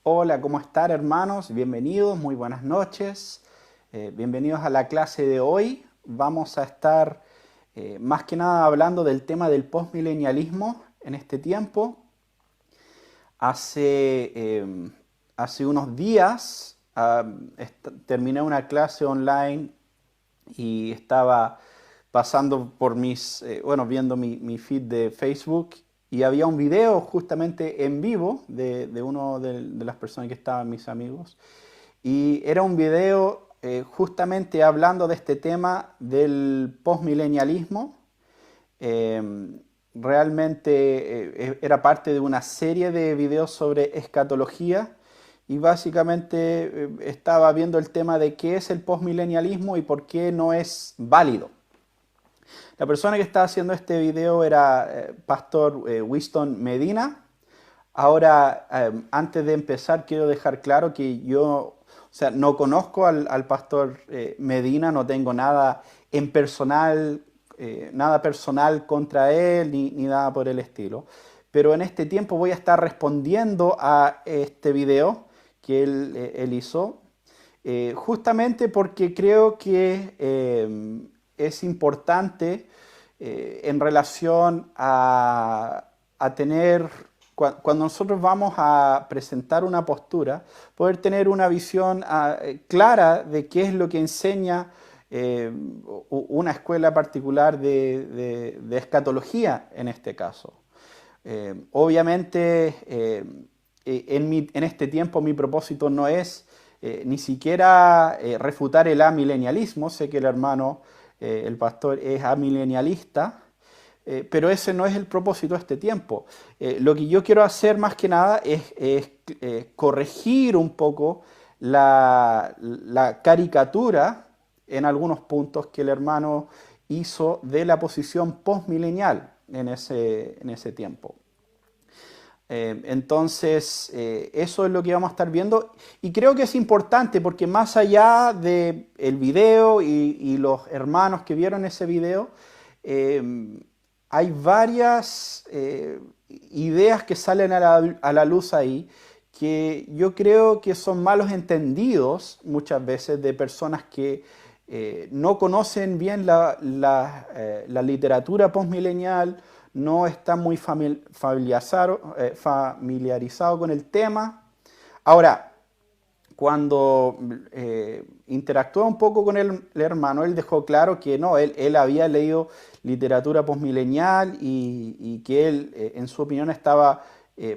Hola, ¿cómo están hermanos? Bienvenidos, muy buenas noches. Bienvenidos a la clase de hoy. Vamos a estar más que nada hablando del tema del postmilenialismo en este tiempo. Hace, hace unos días terminé una clase online y estaba pasando por viendo mi feed de Facebook y había un video justamente en vivo de uno de las personas que estaban mis amigos. Y era un video justamente hablando de este tema del postmilenialismo. Eh, Realmente era parte de una serie de videos sobre escatología y básicamente estaba viendo el tema de qué es el postmilenialismo y por qué no es válido. La persona que estaba haciendo este video era Pastor Winston Medina. Ahora, antes de empezar, quiero dejar claro que yo, o sea, no conozco al pastor Medina, no tengo nada en personal, nada personal contra él, ni nada por el estilo. Pero en este tiempo voy a estar respondiendo a este video que él hizo, justamente porque creo que es importante en relación a tener, cuando nosotros vamos a presentar una postura, poder tener una visión clara de qué es lo que enseña una escuela particular de escatología en este caso. Obviamente, en este tiempo mi propósito no es ni siquiera refutar el amilenialismo. Sé que el hermano, el pastor, es amilenialista, pero ese no es el propósito de este tiempo. Lo que yo quiero hacer más que nada es corregir un poco la caricatura en algunos puntos que el hermano hizo de la posición postmilenial en ese tiempo. Entonces, eso es lo que vamos a estar viendo y creo que es importante porque más allá del video y los hermanos que vieron ese video, hay varias ideas que salen a la luz ahí que yo creo que son malos entendidos muchas veces de personas que no conocen bien la literatura postmilenial, no están muy familiarizado con el tema. Ahora, cuando interactuó un poco con el hermano, él dejó claro que no, él había leído literatura postmilenial y que él, en su opinión, estaba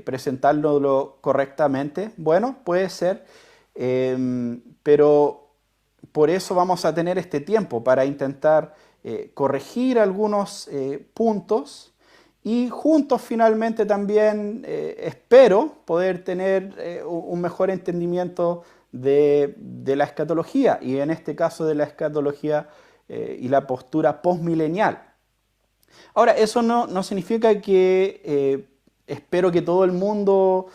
presentándolo correctamente. Bueno, puede ser, pero por eso vamos a tener este tiempo para intentar corregir algunos puntos y juntos finalmente también espero poder tener un mejor entendimiento de la escatología y en este caso de la escatología y la postura postmilenial. Ahora, eso no significa que espero que todo el mundo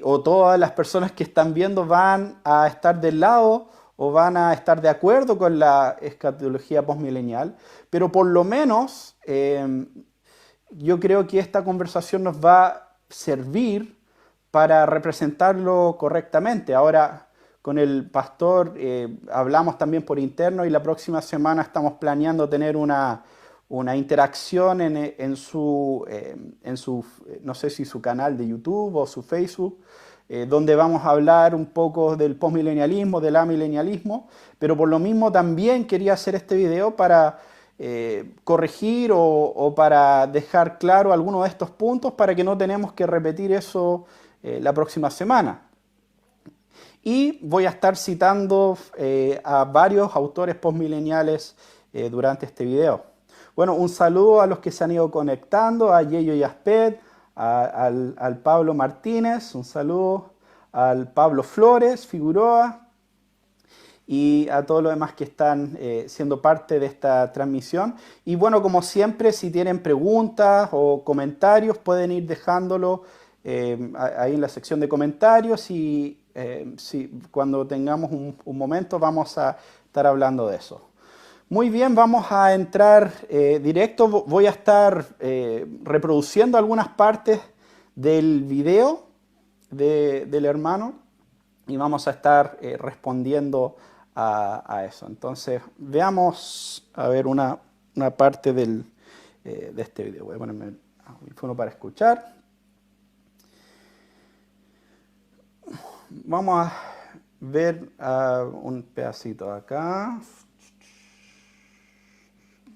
o todas las personas que están viendo van a estar del lado o van a estar de acuerdo con la escatología postmilenial, pero por lo menos yo creo que esta conversación nos va a servir para representarlo correctamente. Ahora, con el pastor hablamos también por interno y la próxima semana estamos planeando tener una interacción en su, no sé si su canal de YouTube o su Facebook, donde vamos a hablar un poco del postmilenialismo, del amilenialismo, pero por lo mismo también quería hacer este video para corregir o para dejar claro algunos de estos puntos para que no tenemos que repetir eso la próxima semana. Y voy a estar citando a varios autores postmileniales durante este video. Bueno, un saludo a los que se han ido conectando, a Yeyo Yaspet, al Pablo Martínez, un saludo al Pablo Flores, Figueroa, y a todos los demás que están siendo parte de esta transmisión. Y bueno, como siempre, si tienen preguntas o comentarios, pueden ir dejándolo ahí en la sección de comentarios y cuando tengamos un momento vamos a estar hablando de eso. Muy bien, vamos a entrar directo. Voy a estar reproduciendo algunas partes del video del hermano. y vamos a estar respondiendo a eso. Entonces, veamos a ver una parte de este video. Voy a ponerme el audífono para escuchar. Vamos a ver un pedacito acá.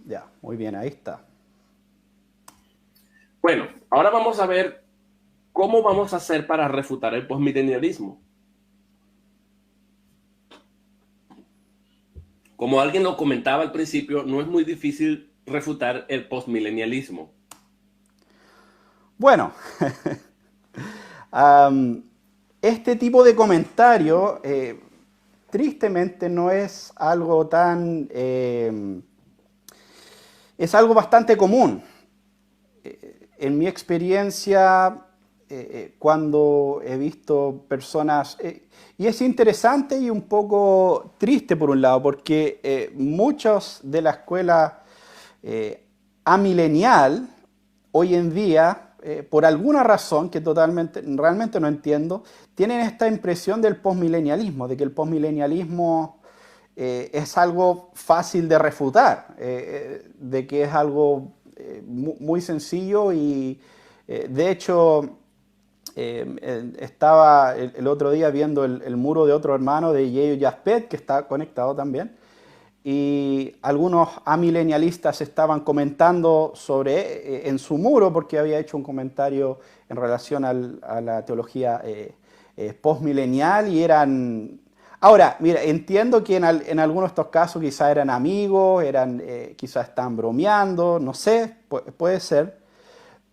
Ya, muy bien, ahí está. Bueno, ahora vamos a ver cómo vamos a hacer para refutar el postmilenialismo. Como alguien lo comentaba al principio, no es muy difícil refutar el postmilenialismo. Bueno, este tipo de comentario tristemente no es algo tan... es algo bastante común. En mi experiencia, cuando he visto personas, y es interesante y un poco triste por un lado, porque muchos de la escuela amilenial, hoy en día, por alguna razón que realmente no entiendo, tienen esta impresión del postmilenialismo, de que el postmilenialismo es algo fácil de refutar, de que es algo muy sencillo y de hecho estaba el otro día viendo el muro de otro hermano de Yeyo Yaspet que está conectado también y algunos amilenialistas estaban comentando sobre en su muro porque había hecho un comentario en relación a la teología postmilenial y eran... Ahora, mira, entiendo que en algunos de estos casos quizás eran amigos, quizás estaban bromeando, no sé, puede ser,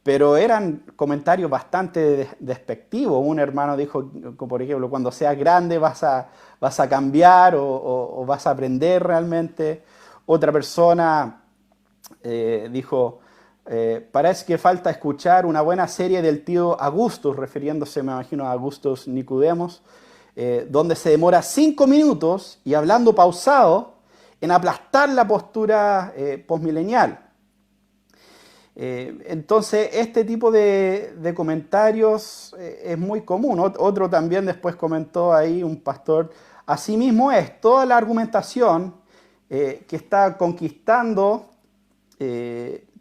pero eran comentarios bastante despectivos. Un hermano dijo, por ejemplo, cuando seas grande vas a cambiar o vas a aprender realmente. Otra persona dijo, parece que falta escuchar una buena serie del tío Augustus, refiriéndose, me imagino, a Augustus Nicodemos, donde se demora 5 minutos y hablando pausado en aplastar la postura postmilenial. Entonces, este tipo de comentarios es muy común. Otro también después comentó ahí un pastor, asimismo es toda la argumentación que está conquistando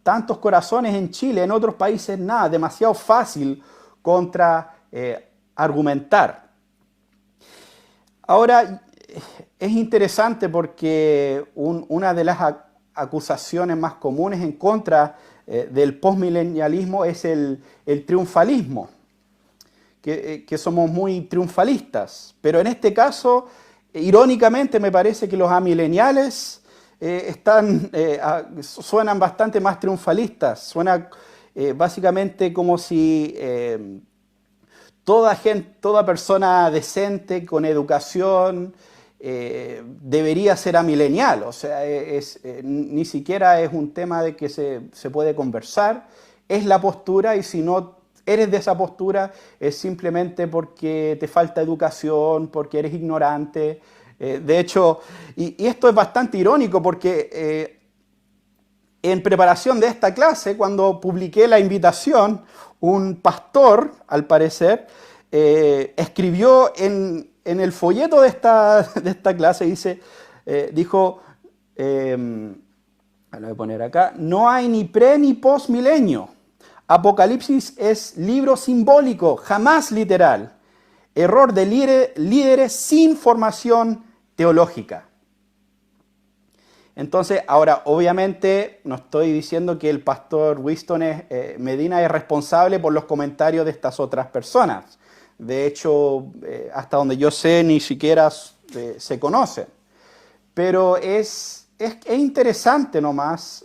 tantos corazones en Chile, en otros países nada, demasiado fácil contra argumentar. Ahora, es interesante porque una de las acusaciones más comunes en contra del postmilenialismo es el triunfalismo, que somos muy triunfalistas. Pero en este caso, irónicamente, me parece que los amileniales suenan bastante más triunfalistas. Suena básicamente como si toda persona decente, con educación, debería ser amilenial. O sea, ni siquiera es un tema de que se puede conversar, es la postura y si no eres de esa postura es simplemente porque te falta educación, porque eres ignorante. De hecho, y esto es bastante irónico porque en preparación de esta clase, cuando publiqué la invitación, un pastor, al parecer, escribió en el folleto de esta clase, dijo, lo voy a poner acá, no hay ni pre ni post milenio. Apocalipsis es libro simbólico, jamás literal. Error de líderes sin formación teológica. Entonces, ahora, obviamente, no estoy diciendo que el pastor Winston Medina es responsable por los comentarios de estas otras personas. De hecho, hasta donde yo sé, ni siquiera se conocen. Pero es interesante nomás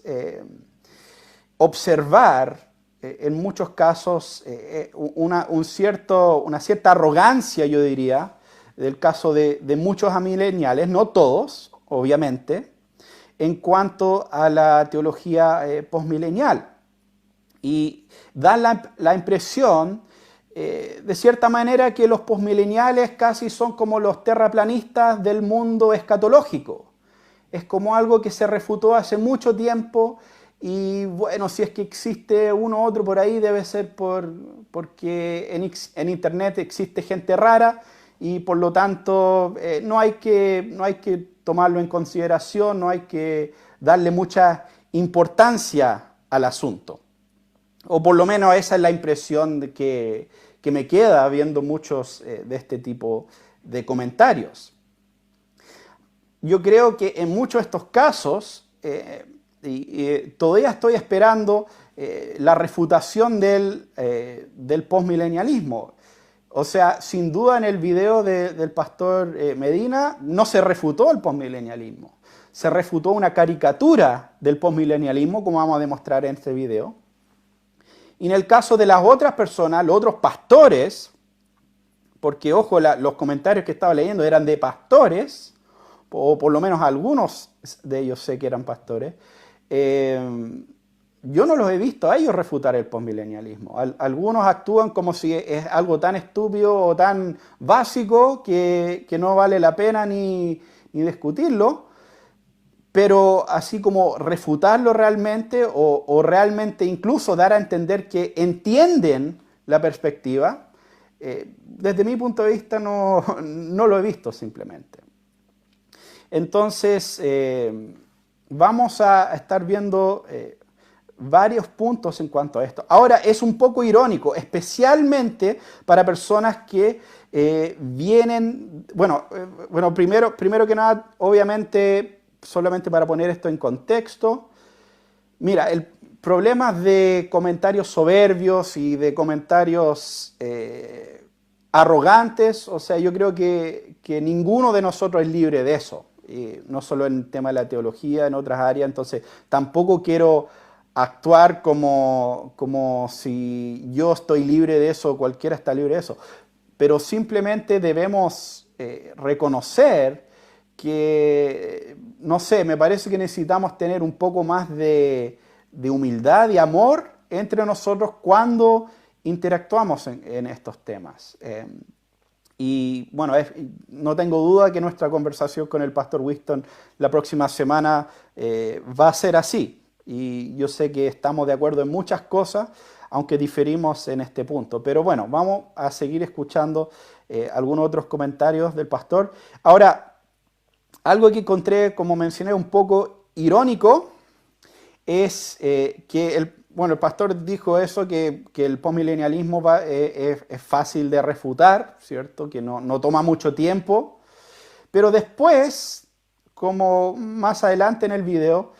observar en muchos casos una cierta arrogancia, yo diría, del caso de muchos amileniales, no todos, obviamente, en cuanto a la teología postmilenial. Y da la impresión, de cierta manera, que los postmileniales casi son como los terraplanistas del mundo escatológico. Es como algo que se refutó hace mucho tiempo y bueno, si es que existe uno u otro por ahí, debe ser porque en internet existe gente rara y por lo tanto no hay que tomarlo en consideración, no hay que darle mucha importancia al asunto. O por lo menos esa es la impresión que me queda viendo muchos de este tipo de comentarios. Yo creo que en muchos de estos casos, todavía estoy esperando la refutación del postmilenialismo. O sea, sin duda en el video del pastor Medina no se refutó el postmilenialismo. Se refutó una caricatura del postmilenialismo, como vamos a demostrar en este video. Y en el caso de las otras personas, los otros pastores, porque ojo, los comentarios que estaba leyendo eran de pastores, o por lo menos algunos de ellos sé que eran pastores, yo no los he visto a ellos refutar el postmilenialismo. Algunos actúan como si es algo tan estúpido o tan básico que no vale la pena ni discutirlo, pero así como refutarlo realmente o realmente incluso dar a entender que entienden la perspectiva, desde mi punto de vista no lo he visto simplemente. Entonces, vamos a estar viendo varios puntos en cuanto a esto. Ahora, es un poco irónico, especialmente para personas que vienen... Bueno, primero que nada, obviamente, solamente para poner esto en contexto, mira, el problema de comentarios soberbios y de comentarios arrogantes, o sea, yo creo que ninguno de nosotros es libre de eso. No solo en el tema de la teología, en otras áreas, entonces tampoco quiero actuar como si yo estoy libre de eso o cualquiera está libre de eso, pero simplemente debemos reconocer que, no sé, me parece que necesitamos tener un poco más de humildad y amor entre nosotros cuando interactuamos en estos temas. Y bueno, no tengo duda que nuestra conversación con el pastor Winston la próxima semana va a ser así. Y yo sé que estamos de acuerdo en muchas cosas, aunque diferimos en este punto. Pero bueno, vamos a seguir escuchando algunos otros comentarios del pastor. Ahora, algo que encontré, como mencioné, un poco irónico, es que el pastor dijo eso, que el postmilenialismo es fácil de refutar, ¿cierto? Que no toma mucho tiempo. Pero después, como más adelante en el video,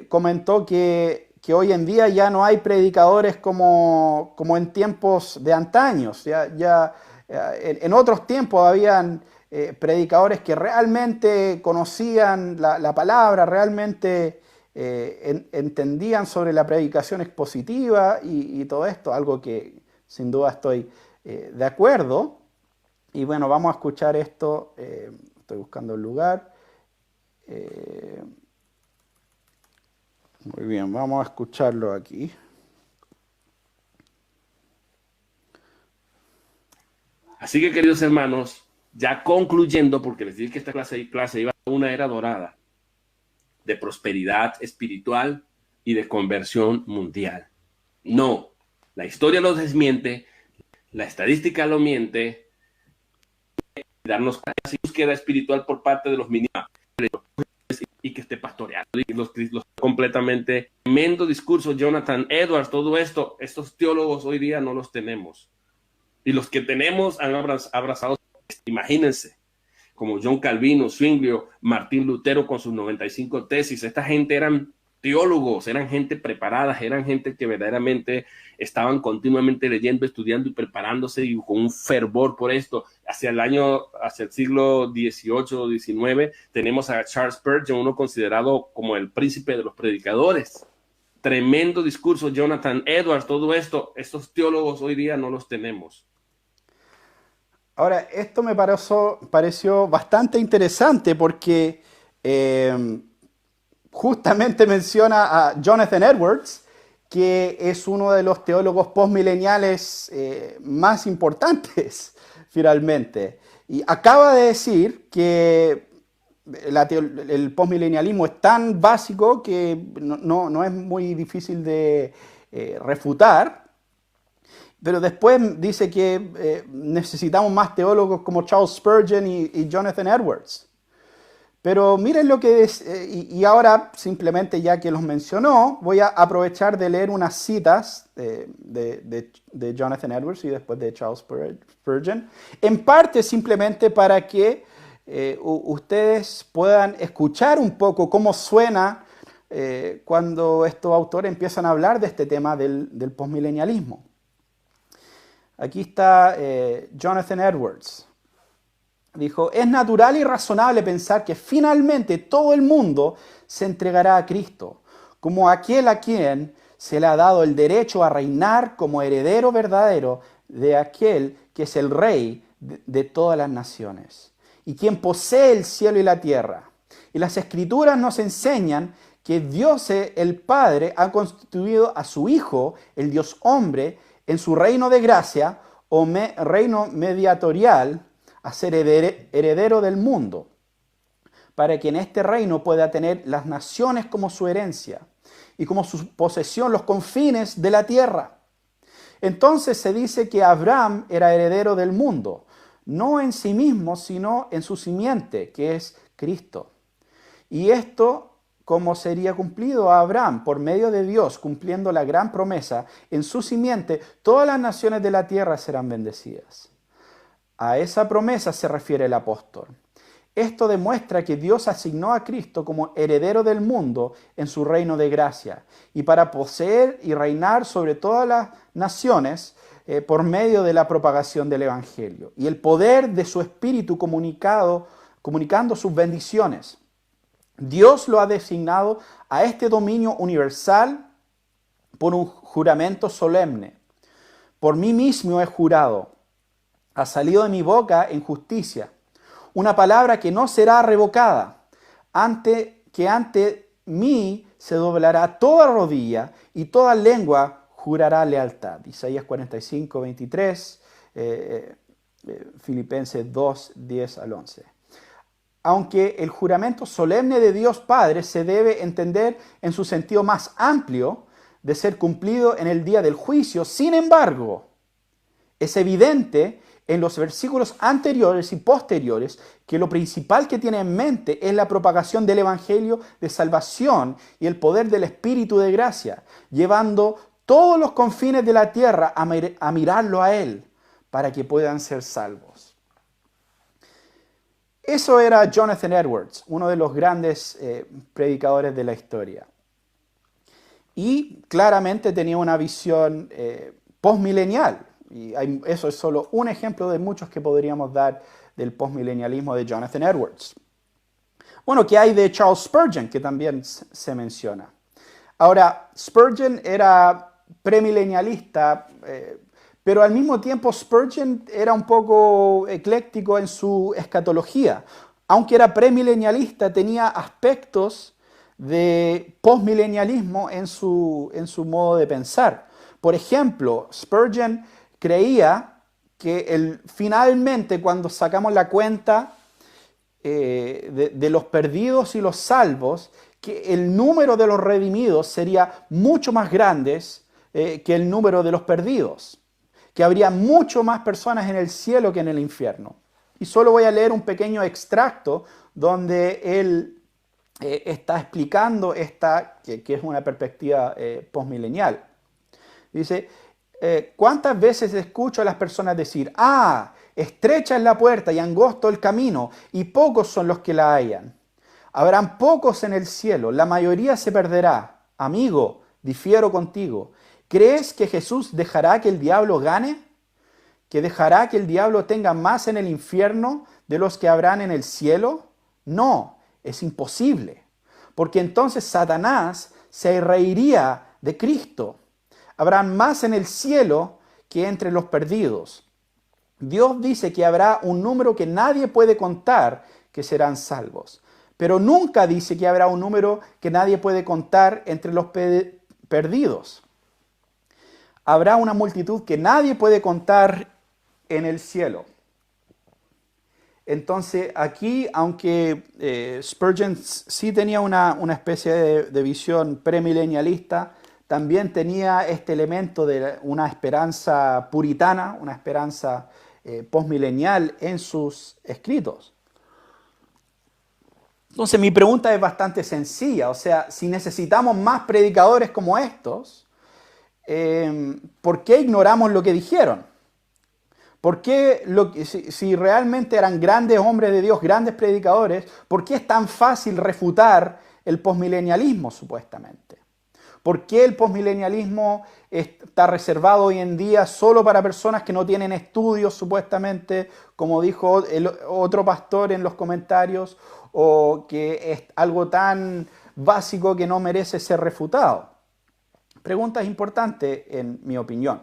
comentó que hoy en día ya no hay predicadores como en tiempos de antaños. En otros tiempos habían predicadores que realmente conocían la palabra, realmente entendían sobre la predicación expositiva y todo esto, algo que sin duda estoy de acuerdo. Y bueno, vamos a escuchar esto, estoy buscando el lugar. Muy bien, vamos a escucharlo aquí. Así que, queridos hermanos, ya concluyendo, porque les dije que esta clase iba a una era dorada de prosperidad espiritual y de conversión mundial. No, la historia lo desmiente, la estadística lo miente, darnos casi búsqueda espiritual por parte de los ministros y que esté pastoreando los completamente. Tremendo discurso, Jonathan Edwards, todo esto, estos teólogos hoy día no los tenemos. Y los que tenemos han abrazado, imagínense, como John Calvino, Zwinglio, Martín Lutero con sus 95 tesis. Esta gente eran teólogos, eran gente preparada, eran gente que verdaderamente estaban continuamente leyendo, estudiando y preparándose y con un fervor por esto. Hacia el siglo XVIII o XIX tenemos a Charles Spurgeon, uno considerado como el príncipe de los predicadores. Tremendo discurso, Jonathan Edwards, todo esto, estos teólogos hoy día no los tenemos. Ahora, esto me pareció bastante interesante porque justamente menciona a Jonathan Edwards, que es uno de los teólogos postmileniales más importantes, finalmente. Y acaba de decir que el postmilenialismo es tan básico que no es muy difícil de refutar. Pero después dice que necesitamos más teólogos como Charles Spurgeon y Jonathan Edwards. Pero miren lo que es, y ahora simplemente ya que los mencionó, voy a aprovechar de leer unas citas de Jonathan Edwards y después de Charles Spurgeon, en parte simplemente para que ustedes puedan escuchar un poco cómo suena cuando estos autores empiezan a hablar de este tema del posmilenialismo. Aquí está Jonathan Edwards. Dijo, es natural y razonable pensar que finalmente todo el mundo se entregará a Cristo, como aquel a quien se le ha dado el derecho a reinar como heredero verdadero de aquel que es el Rey de todas las naciones, y quien posee el cielo y la tierra. Y las Escrituras nos enseñan que Dios, el Padre, ha constituido a su Hijo, el Dios hombre, en su reino de gracia o reino mediatorial, a ser heredero del mundo, para que en este reino pueda tener las naciones como su herencia y como su posesión los confines de la tierra. Entonces se dice que Abraham era heredero del mundo, no en sí mismo, sino en su simiente, que es Cristo. Y esto, ¿cómo sería cumplido a Abraham? Por medio de Dios, cumpliendo la gran promesa, en su simiente todas las naciones de la tierra serán bendecidas. A esa promesa se refiere el apóstol. Esto demuestra que Dios asignó a Cristo como heredero del mundo en su reino de gracia y para poseer y reinar sobre todas las naciones por medio de la propagación del Evangelio y el poder de su Espíritu comunicando sus bendiciones. Dios lo ha designado a este dominio universal por un juramento solemne. Por mí mismo he jurado. Ha salido de mi boca en justicia, una palabra que no será revocada, ante mí se doblará toda rodilla y toda lengua jurará lealtad. Isaías 45, 23, Filipenses 2, 10 al 11. Aunque el juramento solemne de Dios Padre se debe entender en su sentido más amplio de ser cumplido en el día del juicio, sin embargo, es evidente en los versículos anteriores y posteriores que lo principal que tiene en mente es la propagación del Evangelio de salvación y el poder del Espíritu de gracia, llevando todos los confines de la tierra a mirarlo a Él para que puedan ser salvos. Eso era Jonathan Edwards, uno de los grandes predicadores de la historia. Y claramente tenía una visión postmilenial. Y eso es solo un ejemplo de muchos que podríamos dar del postmilenialismo de Jonathan Edwards. Bueno, ¿qué hay de Charles Spurgeon? Que también se menciona. Ahora, Spurgeon era premilenialista, pero al mismo tiempo Spurgeon era un poco ecléctico en su escatología. Aunque era premilenialista, tenía aspectos de postmilenialismo en su modo de pensar. Por ejemplo, Spurgeon creía que finalmente cuando sacamos la cuenta de los perdidos y los salvos, que el número de los redimidos sería mucho más grande que el número de los perdidos, que habría mucho más personas en el cielo que en el infierno. Y solo voy a leer un pequeño extracto donde él está explicando que es una perspectiva postmilenial. Dice, ¿cuántas veces escucho a las personas decir, estrecha es la puerta y angosto el camino, y pocos son los que la hallan? Habrán pocos en el cielo, la mayoría se perderá. Amigo, difiero contigo. ¿Crees que Jesús dejará que el diablo gane? ¿Que dejará que el diablo tenga más en el infierno de los que habrán en el cielo? No, es imposible, porque entonces Satanás se reiría de Cristo. Habrán más en el cielo que entre los perdidos. Dios dice que habrá un número que nadie puede contar que serán salvos, pero nunca dice que habrá un número que nadie puede contar entre los perdidos. Habrá una multitud que nadie puede contar en el cielo. Entonces aquí, aunque Spurgeon sí tenía una especie de visión premilenialista, también tenía este elemento de una esperanza puritana, una esperanza postmilenial en sus escritos. Entonces mi pregunta es bastante sencilla, o sea, si necesitamos más predicadores como estos, ¿por qué ignoramos lo que dijeron? ¿Por qué si realmente eran grandes hombres de Dios, grandes predicadores, por qué es tan fácil refutar el posmilenialismo supuestamente? ¿Por qué el posmilenialismo está reservado hoy en día solo para personas que no tienen estudios supuestamente, como dijo el otro pastor en los comentarios, o que es algo tan básico que no merece ser refutado? Pregunta importante en mi opinión.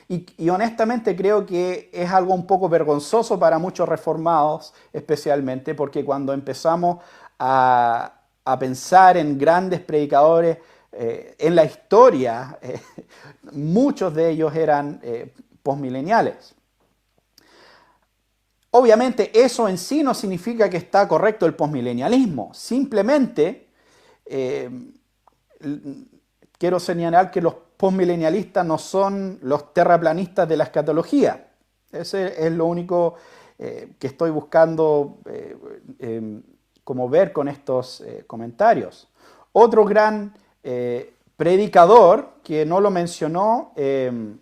Y honestamente creo que es algo un poco vergonzoso para muchos reformados, especialmente porque cuando empezamos a pensar en grandes predicadores en la historia, muchos de ellos eran posmileniales. Obviamente eso en sí no significa que está correcto el posmilenialismo. Simplemente quiero señalar que los posmilenialistas no son los terraplanistas de la escatología. Ese es lo único que estoy buscando como ver con estos comentarios. Otro gran predicador que no lo mencionó el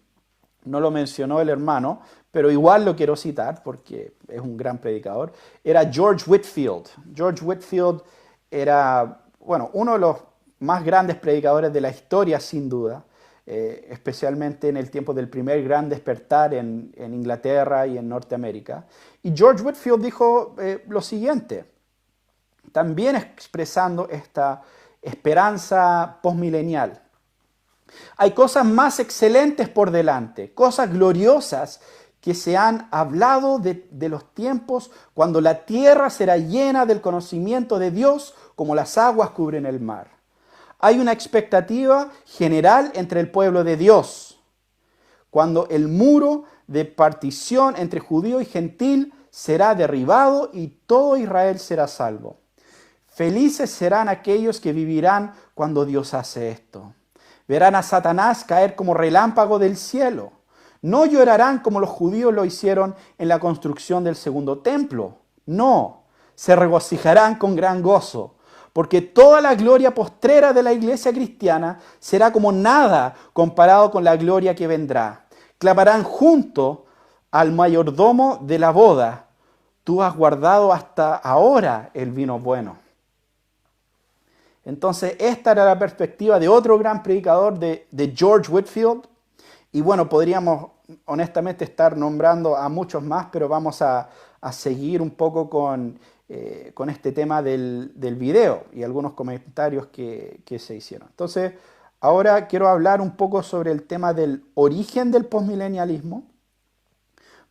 hermano, pero igual lo quiero citar porque es un gran predicador, era George Whitefield. George Whitefield era, bueno, uno de los más grandes predicadores de la historia, sin duda, especialmente en el tiempo del primer gran despertar en Inglaterra y en Norteamérica. Y George Whitefield dijo lo siguiente, también expresando esta esperanza postmilenial. Hay cosas más excelentes por delante, cosas gloriosas que se han hablado de los tiempos cuando la tierra será llena del conocimiento de Dios como las aguas cubren el mar. Hay una expectativa general entre el pueblo de Dios, cuando el muro de partición entre judío y gentil será derribado y todo Israel será salvo. Felices serán aquellos que vivirán cuando Dios hace esto. Verán a Satanás caer como relámpago del cielo. No llorarán como los judíos lo hicieron en la construcción del segundo templo. No, se regocijarán con gran gozo, porque toda la gloria postrera de la iglesia cristiana será como nada comparado con la gloria que vendrá. Clamarán junto al mayordomo de la boda: tú has guardado hasta ahora el vino bueno. Entonces, esta era la perspectiva de otro gran predicador de George Whitefield. Y bueno, podríamos honestamente estar nombrando a muchos más, pero vamos a seguir un poco con este tema del video y algunos comentarios que se hicieron. Entonces, ahora quiero hablar un poco sobre el tema del origen del posmilenialismo,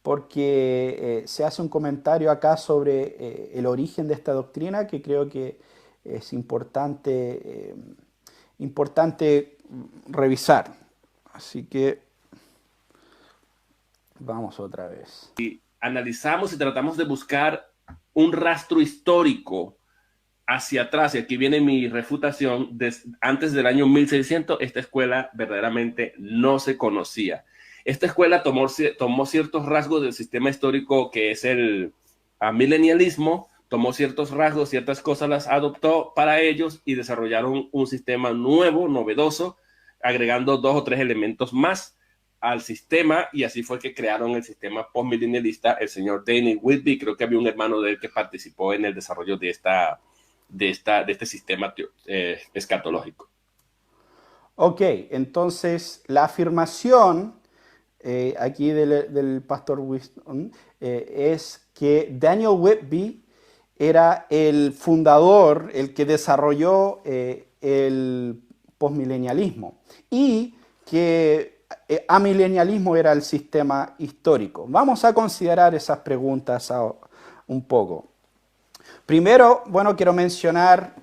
porque se hace un comentario acá sobre el origen de esta doctrina que creo que es importante revisar. Así que vamos otra vez. Y analizamos y tratamos de buscar un rastro histórico hacia atrás, y aquí viene mi refutación. Antes del año 1600, esta escuela verdaderamente no se conocía. Esta escuela tomó ciertos rasgos del sistema histórico que es el milenialismo, tomó ciertos rasgos, ciertas cosas las adoptó para ellos y desarrollaron un sistema nuevo, novedoso, agregando 2 o 3 elementos más al sistema, y así fue que crearon el sistema postmilenialista. El señor Daniel Whitby, creo que había un hermano de él que participó en el desarrollo de este sistema escatológico. Ok, entonces la afirmación aquí del pastor Winston es que Daniel Whitby era el fundador, el que desarrolló el postmilenialismo, y que amilenialismo era el sistema histórico. Vamos a considerar esas preguntas un poco. Primero, bueno, quiero mencionar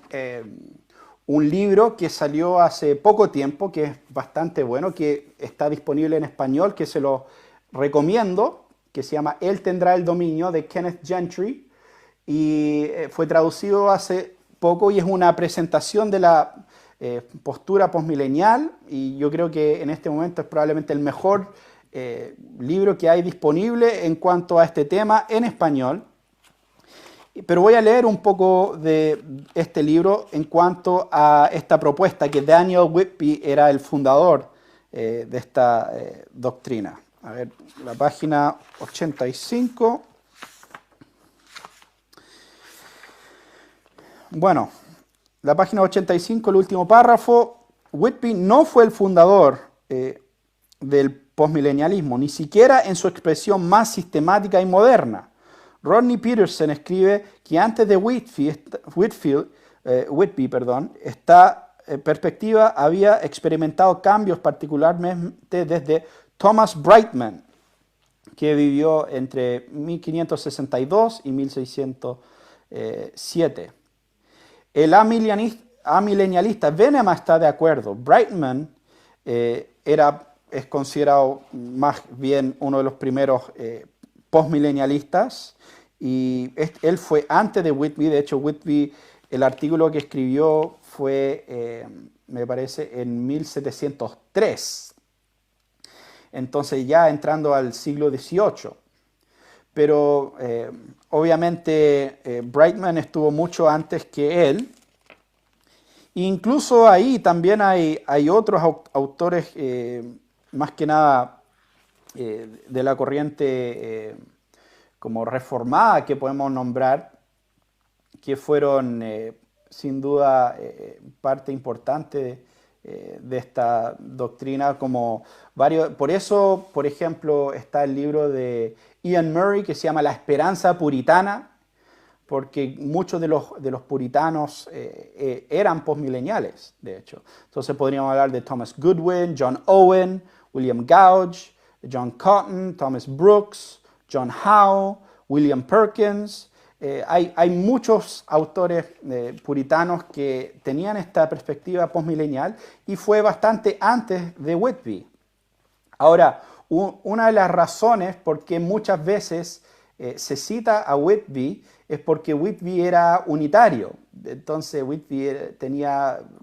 un libro que salió hace poco tiempo, que es bastante bueno, que está disponible en español, que se lo recomiendo, que se llama Él tendrá el dominio, de Kenneth Gentry, y fue traducido hace poco y es una presentación de postura postmilenial, y yo creo que en este momento es probablemente el mejor libro que hay disponible en cuanto a este tema en español. Pero voy a leer un poco de este libro en cuanto a esta propuesta, que Daniel Whitby era el fundador de esta doctrina. A ver, la página 85. Bueno, la página 85, el último párrafo. Whitby no fue el fundador del postmilenialismo, ni siquiera en su expresión más sistemática y moderna. Rodney Peterson escribe que antes de Whitby, esta perspectiva había experimentado cambios particularmente desde Thomas Brightman, que vivió entre 1562 y 1607. El amilenialista Venema está de acuerdo. Brightman es considerado más bien uno de los primeros postmilenialistas, y él fue antes de Whitby. De hecho, Whitby, el artículo que escribió fue, me parece, en 1703. Entonces ya entrando al siglo XVIII. Pero obviamente Brightman estuvo mucho antes que él. Incluso ahí también hay otros autores, más que nada de la corriente como reformada, que podemos nombrar, que fueron sin duda parte importante de esta doctrina, como varios. Por eso, por ejemplo, está el libro de Ian Murray que se llama La Esperanza Puritana, porque muchos de los puritanos eran postmileniales, de hecho. Entonces podríamos hablar de Thomas Goodwin, John Owen, William Gouge, John Cotton, Thomas Brooks, John Howe, William Perkins. Hay muchos autores puritanos que tenían esta perspectiva postmilenial, y fue bastante antes de Whitby. Ahora, una de las razones por qué muchas veces se cita a Whitby es porque Whitby era unitario. Entonces Whitby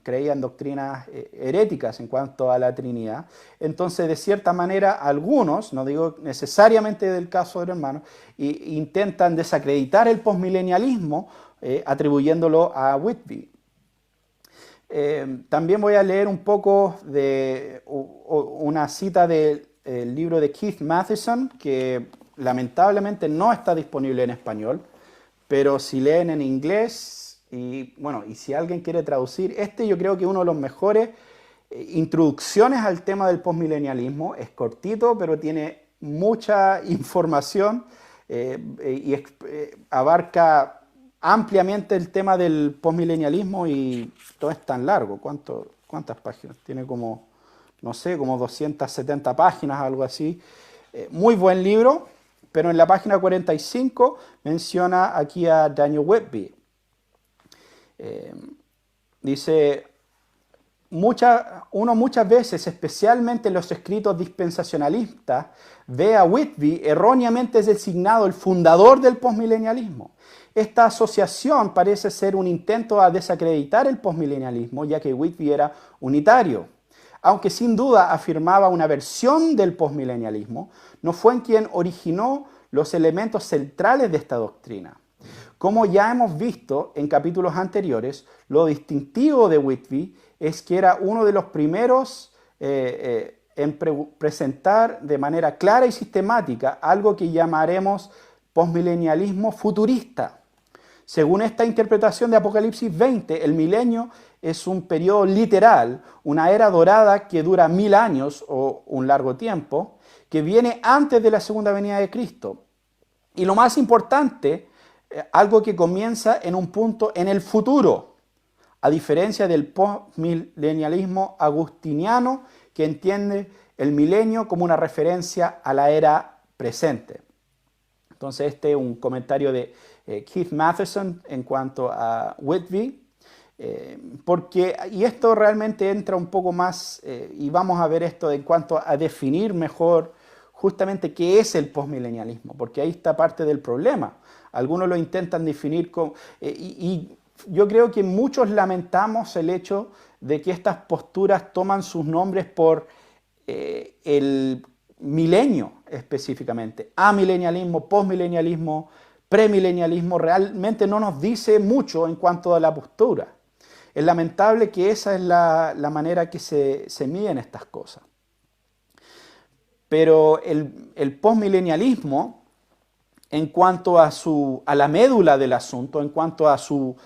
creía en doctrinas heréticas en cuanto a la Trinidad. Entonces, de cierta manera, algunos, no digo necesariamente del caso del hermano, intentan desacreditar el postmilenialismo atribuyéndolo a Whitby. También voy a leer un poco de una cita del libro de Keith Matheson, que lamentablemente no está disponible en español, pero si leen en inglés, y si alguien quiere traducir, yo creo que uno de los mejores introducciones al tema del postmilenialismo. Es cortito, pero tiene mucha información y abarca ampliamente el tema del postmilenialismo, y todo es tan largo. ¿Cuántas páginas? Tiene como 270 páginas, algo así. Muy buen libro, pero en la página 45 menciona aquí a Daniel Whitby. Dice, uno muchas veces, especialmente en los escritos dispensacionalistas, ve a Whitby erróneamente designado el fundador del postmilenialismo. Esta asociación parece ser un intento a desacreditar el postmilenialismo, ya que Whitby era unitario. Aunque sin duda afirmaba una versión del postmilenialismo, no fue en quien originó los elementos centrales de esta doctrina. Como ya hemos visto en capítulos anteriores, lo distintivo de Whitby es que era uno de los primeros en presentar de manera clara y sistemática algo que llamaremos postmilenialismo futurista. Según esta interpretación de Apocalipsis 20, el milenio es un periodo literal, una era dorada que dura 1000 años o un largo tiempo, que viene antes de la segunda venida de Cristo. Y lo más importante, algo que comienza en un punto en el futuro, a diferencia del postmilenialismo agustiniano, que entiende el milenio como una referencia a la era presente. Entonces este es un comentario de Keith Matheson en cuanto a Whitby, y esto realmente entra un poco más, y vamos a ver esto en cuanto a definir mejor justamente qué es el postmilenialismo, porque ahí está parte del problema. Algunos lo intentan definir y yo creo que muchos lamentamos el hecho de que estas posturas toman sus nombres por el milenio específicamente. Amilenialismo, postmilenialismo, premilenialismo, realmente no nos dice mucho en cuanto a la postura. Es lamentable que esa es la manera que se miden estas cosas. Pero el postmilenialismo, en cuanto a la médula del asunto, en cuanto a su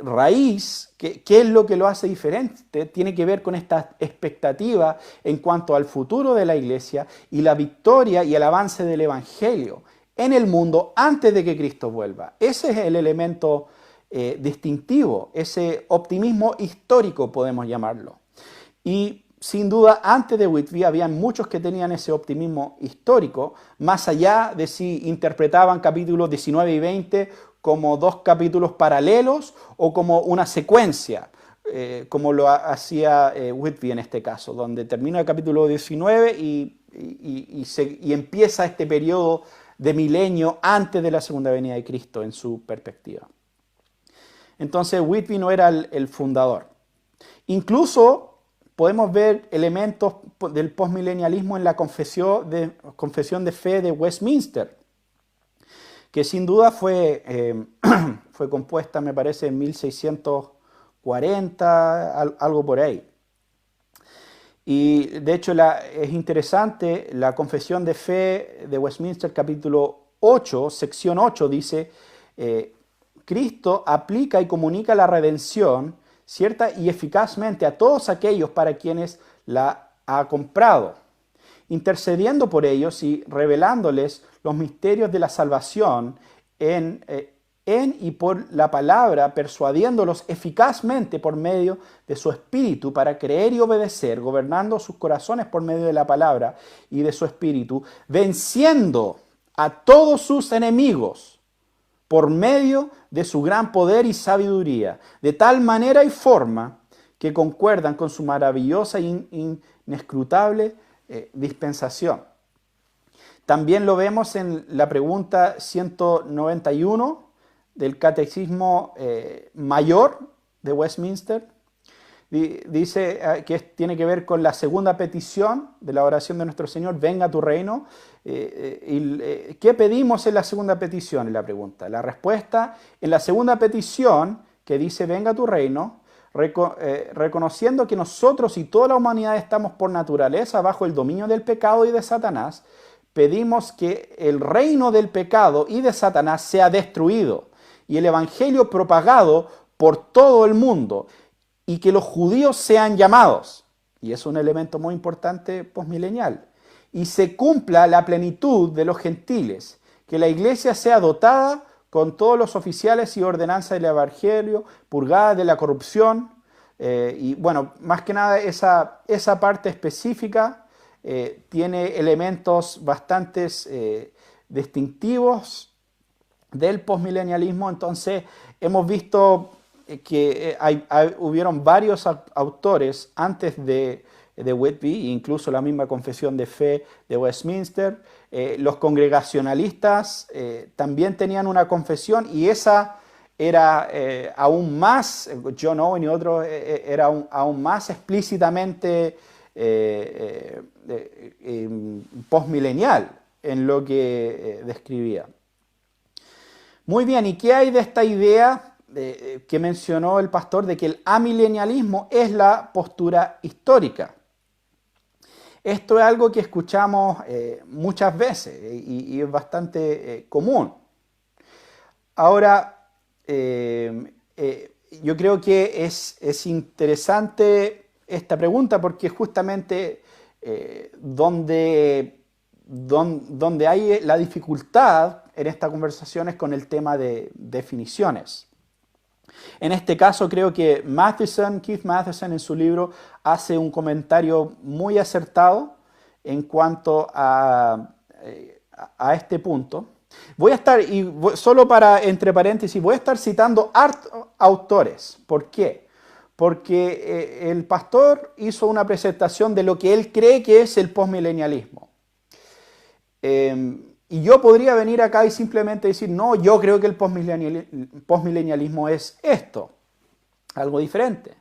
raíz, ¿qué es lo que lo hace diferente? Tiene que ver con esta expectativa en cuanto al futuro de la iglesia y la victoria y el avance del evangelio en el mundo antes de que Cristo vuelva. Ese es el elemento distintivo, ese optimismo histórico podemos llamarlo. Y sin duda, antes de Whitby había muchos que tenían ese optimismo histórico, más allá de si interpretaban capítulos 19 y 20 como dos capítulos paralelos o como una secuencia, como lo hacía Whitby en este caso, donde termina el capítulo 19 y empieza este periodo de milenio antes de la segunda venida de Cristo en su perspectiva. Entonces Whitby no era el fundador. Incluso podemos ver elementos del postmilenialismo en la confesión de fe de Westminster, que sin duda fue compuesta, me parece, en 1640, algo por ahí. Y de hecho es interesante, la confesión de fe de Westminster, capítulo 8, sección 8, dice, Cristo aplica y comunica la redención cierta y eficazmente a todos aquellos para quienes la ha comprado, intercediendo por ellos y revelándoles los misterios de la salvación en y por la palabra, persuadiéndolos eficazmente por medio de su espíritu para creer y obedecer, gobernando sus corazones por medio de la palabra y de su espíritu, venciendo a todos sus enemigos por medio de su gran poder y sabiduría, de tal manera y forma que concuerdan con su maravillosa e inescrutable dispensación. También lo vemos en la pregunta 191 del Catecismo Mayor de Westminster. Dice que tiene que ver con la segunda petición de la oración de nuestro Señor, venga a tu reino. ¿Qué pedimos en la segunda petición? Es la pregunta. La respuesta, en la segunda petición, que dice venga a tu reino, reconociendo que nosotros y toda la humanidad estamos por naturaleza bajo el dominio del pecado y de Satanás, pedimos que el reino del pecado y de Satanás sea destruido y el evangelio propagado por todo el mundo, y que los judíos sean llamados, y es un elemento muy importante postmilenial, y se cumpla la plenitud de los gentiles, que la iglesia sea dotada con todos los oficiales y ordenanzas del evangelio, purgada de la corrupción, y bueno, más que nada esa parte específica tiene elementos bastante distintivos del postmilenialismo. Entonces hemos visto que hubieron varios autores antes de Whitby, incluso la misma confesión de fe de Westminster. Los congregacionalistas también tenían una confesión, y esa era aún más, John Owen y otros, era aún más explícitamente postmilenial en lo que describía. Muy bien, ¿y qué hay de esta idea que mencionó el pastor de que el amilenialismo es la postura histórica? Esto es algo que escuchamos muchas veces y es bastante común. Ahora, yo creo que es interesante esta pregunta porque justamente donde hay la dificultad en esta conversación es con el tema de definiciones. En este caso creo que Keith Matheson en su libro hace un comentario muy acertado en cuanto a este punto. Voy a estar, y solo para entre paréntesis, voy a estar citando autores. ¿Por qué? Porque el pastor hizo una presentación de lo que él cree que es el postmilenialismo. Y yo podría venir acá y simplemente decir, no, yo creo que el postmilenialismo es esto, algo diferente.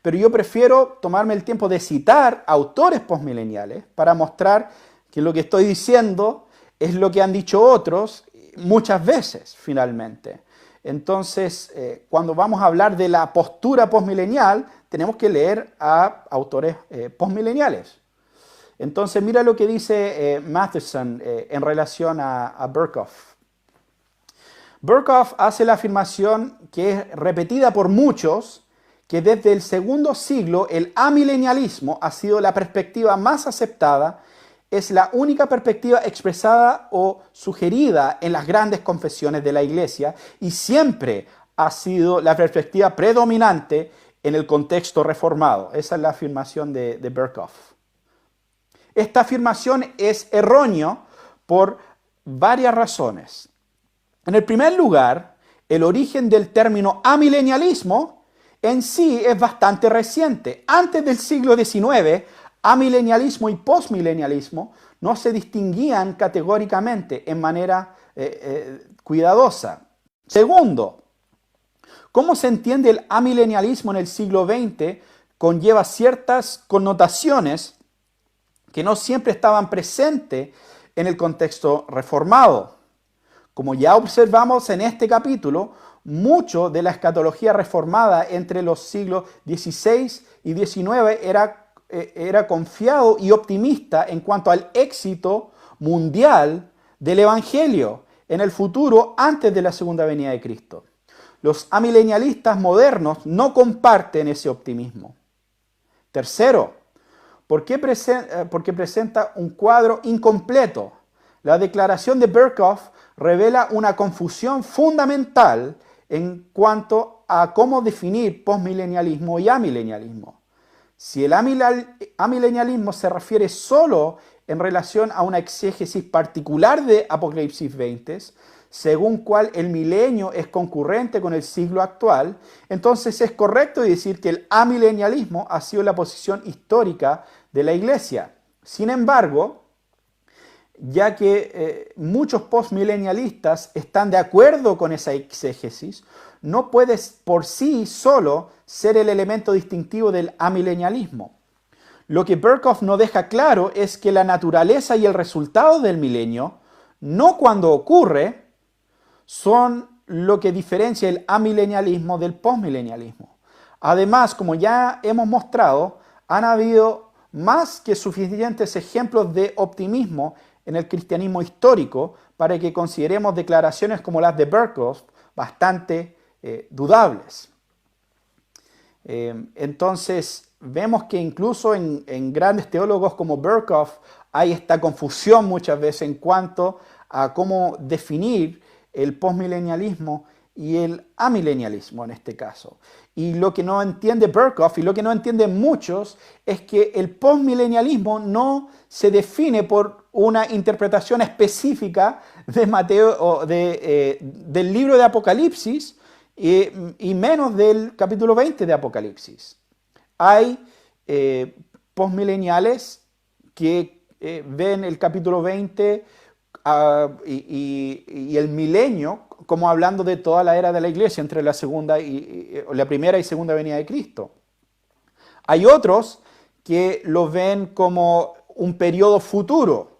pero yo prefiero tomarme el tiempo de citar autores postmileniales para mostrar que lo que estoy diciendo es lo que han dicho otros muchas veces, finalmente. Entonces, cuando vamos a hablar de la postura postmilenial, tenemos que leer a autores postmileniales. Entonces, mira lo que dice Matheson en relación a Berkhoff. Berkhoff hace la afirmación que es repetida por muchos, que desde el segundo siglo el amilenialismo ha sido la perspectiva más aceptada, es la única perspectiva expresada o sugerida en las grandes confesiones de la Iglesia y siempre ha sido la perspectiva predominante en el contexto reformado. Esa es la afirmación de Berkhoff. Esta afirmación es errónea por varias razones. En el primer lugar, el origen del término amilenialismo en sí es bastante reciente. Antes del siglo XIX, amilenialismo y postmilenialismo no se distinguían categóricamente en manera cuidadosa. Segundo, cómo se entiende el amilenialismo en el siglo XX conlleva ciertas connotaciones que no siempre estaban presentes en el contexto reformado. Como ya observamos en este capítulo, mucho de la escatología reformada entre los siglos XVI y XIX era confiado y optimista en cuanto al éxito mundial del Evangelio en el futuro antes de la segunda venida de Cristo. Los amilenialistas modernos no comparten ese optimismo. Tercero, porque presenta un cuadro incompleto. La declaración de Berkhoff revela una confusión fundamental en cuanto a cómo definir postmilenialismo y amilenialismo. Si el amilenialismo se refiere solo en relación a una exégesis particular de Apocalipsis 20, según cual el milenio es concurrente con el siglo actual, entonces es correcto decir que el amilenialismo ha sido la posición histórica de la Iglesia. Sin embargo, ya que muchos postmilenialistas están de acuerdo con esa exégesis, no puede por sí solo ser el elemento distintivo del amilenialismo. Lo que Berkhoff no deja claro es que la naturaleza y el resultado del milenio, no cuando ocurre, son lo que diferencia el amilenialismo del postmilenialismo. Además, como ya hemos mostrado, han habido más que suficientes ejemplos de optimismo en el cristianismo histórico para que consideremos declaraciones como las de Berkhoff bastante dudables. Entonces, vemos que incluso en grandes teólogos como Berkhoff hay esta confusión muchas veces en cuanto a cómo definir el postmilenialismo y el amilenialismo en este caso. Y lo que no entiende Berkhoff y lo que no entienden muchos es que el postmilenialismo no se define por una interpretación específica de Mateo o del libro de Apocalipsis y menos del capítulo 20 de Apocalipsis. Hay postmileniales que ven el capítulo 20 y el milenio como hablando de toda la era de la Iglesia entre la primera y segunda venida de Cristo. Hay otros que lo ven como un periodo futuro,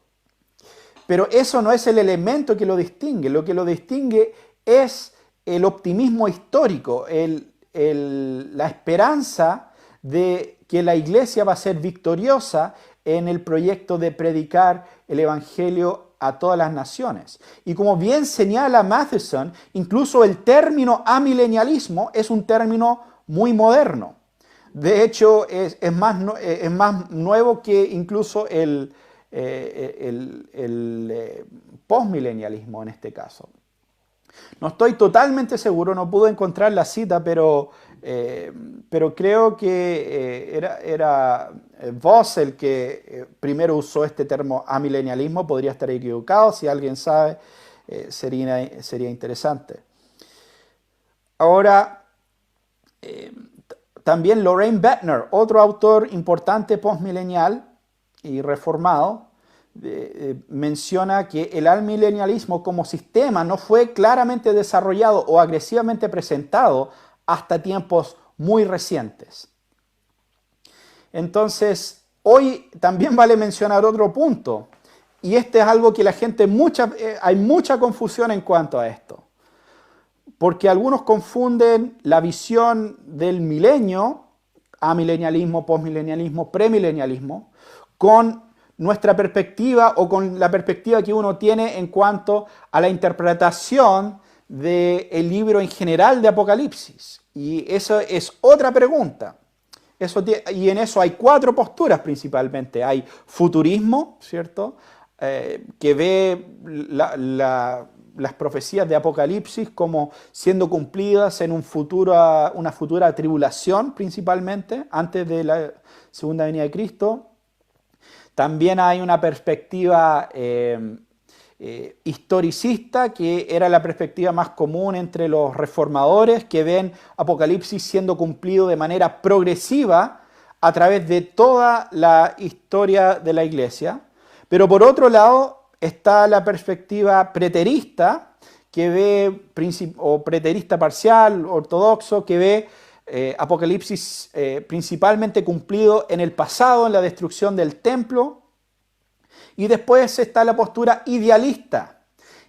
pero eso no es el elemento que lo distingue. Lo que lo distingue es el optimismo histórico, la esperanza de que la Iglesia va a ser victoriosa en el proyecto de predicar el Evangelio a todas las naciones. Y como bien señala Matheson, incluso el término amilenialismo es un término muy moderno. De hecho, es más nuevo que incluso el postmilenialismo en este caso. No estoy totalmente seguro, no pude encontrar la cita, pero creo que era Voss el que primero usó este término amilenialismo. Podría estar equivocado, si alguien sabe, sería interesante. Ahora, también Loraine Boettner, otro autor importante postmilenial y reformado, menciona que el amilenialismo como sistema no fue claramente desarrollado o agresivamente presentado hasta tiempos muy recientes. Entonces, hoy también vale mencionar otro punto. Y este es algo que la gente, hay mucha confusión en cuanto a esto. Porque algunos confunden la visión del milenio, amilenialismo, postmilenialismo, premilenialismo, con nuestra perspectiva o con la perspectiva que uno tiene en cuanto a la interpretación del libro en general de Apocalipsis. Y eso es otra pregunta. Y en eso hay 4 posturas principalmente. Hay futurismo, ¿cierto? Que ve las profecías de Apocalipsis como siendo cumplidas en una futura tribulación principalmente, antes de la segunda venida de Cristo. También hay una perspectiva historicista, que era la perspectiva más común entre los reformadores, que ven Apocalipsis siendo cumplido de manera progresiva a través de toda la historia de la iglesia. Pero por otro lado está la perspectiva preterista, que ve, o preterista parcial, ortodoxo, que ve Apocalipsis principalmente cumplido en el pasado, en la destrucción del templo. Y después está la postura idealista.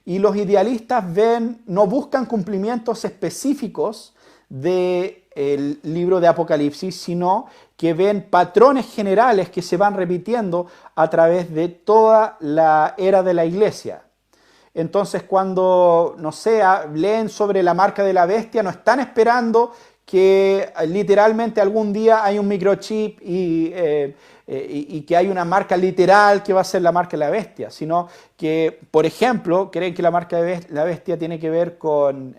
Y los idealistas no buscan cumplimientos específicos del libro de Apocalipsis, sino que ven patrones generales que se van repitiendo a través de toda la era de la iglesia. Entonces, cuando, no sé, leen sobre la marca de la bestia, no están esperando que literalmente algún día hay un microchip y que hay una marca literal que va a ser la marca de la bestia, sino que, por ejemplo, creen que la marca de la bestia tiene que ver con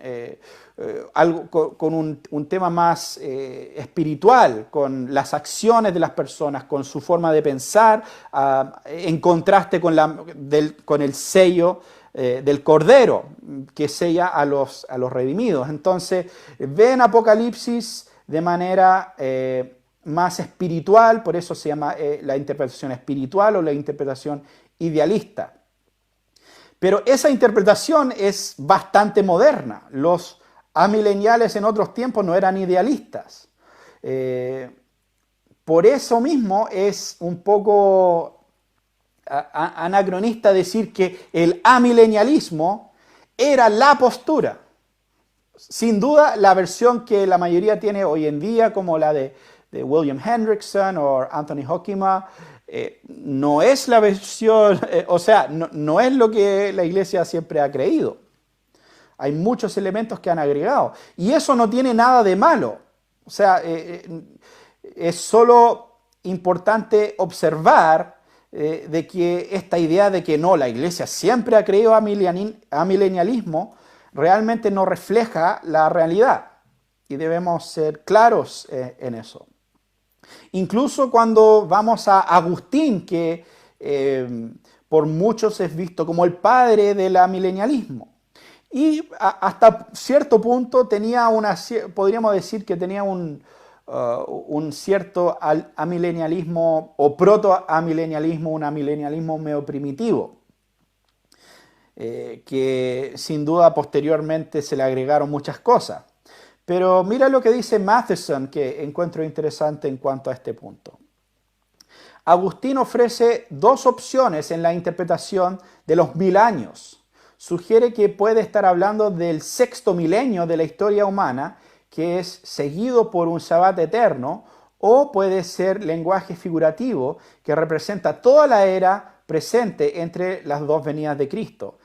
un tema más espiritual, con las acciones de las personas, con su forma de pensar, en contraste con el sello del Cordero, que sella a los redimidos. Entonces, ven Apocalipsis de manera más espiritual, por eso se llama la interpretación espiritual o la interpretación idealista. Pero esa interpretación es bastante moderna. Los amileniales en otros tiempos no eran idealistas. Por eso mismo es un poco anacronista decir que el amilenialismo era la postura. Sin duda, la versión que la mayoría tiene hoy en día, como la de William Hendrickson o Anthony Hoekema, no es la versión, no es lo que la iglesia siempre ha creído. Hay muchos elementos que han agregado. Y eso no tiene nada de malo. O sea, es solo importante observar de que esta idea de que no, la iglesia siempre ha creído amilenialismo, realmente no refleja la realidad. Y debemos ser claros en eso. Incluso cuando vamos a Agustín, que por muchos es visto como el padre del amilenialismo. Y hasta cierto punto podríamos decir que tenía un cierto amilenialismo o proto-amilenialismo, un amilenialismo medio primitivo, que sin duda posteriormente se le agregaron muchas cosas. Pero mira lo que dice Matheson, que encuentro interesante en cuanto a este punto. Agustín ofrece 2 opciones en la interpretación de los 1000 años. Sugiere que puede estar hablando del 6º milenio de la historia humana, que es seguido por un Shabbat eterno, o puede ser lenguaje figurativo que representa toda la era presente entre las 2 venidas de Cristo.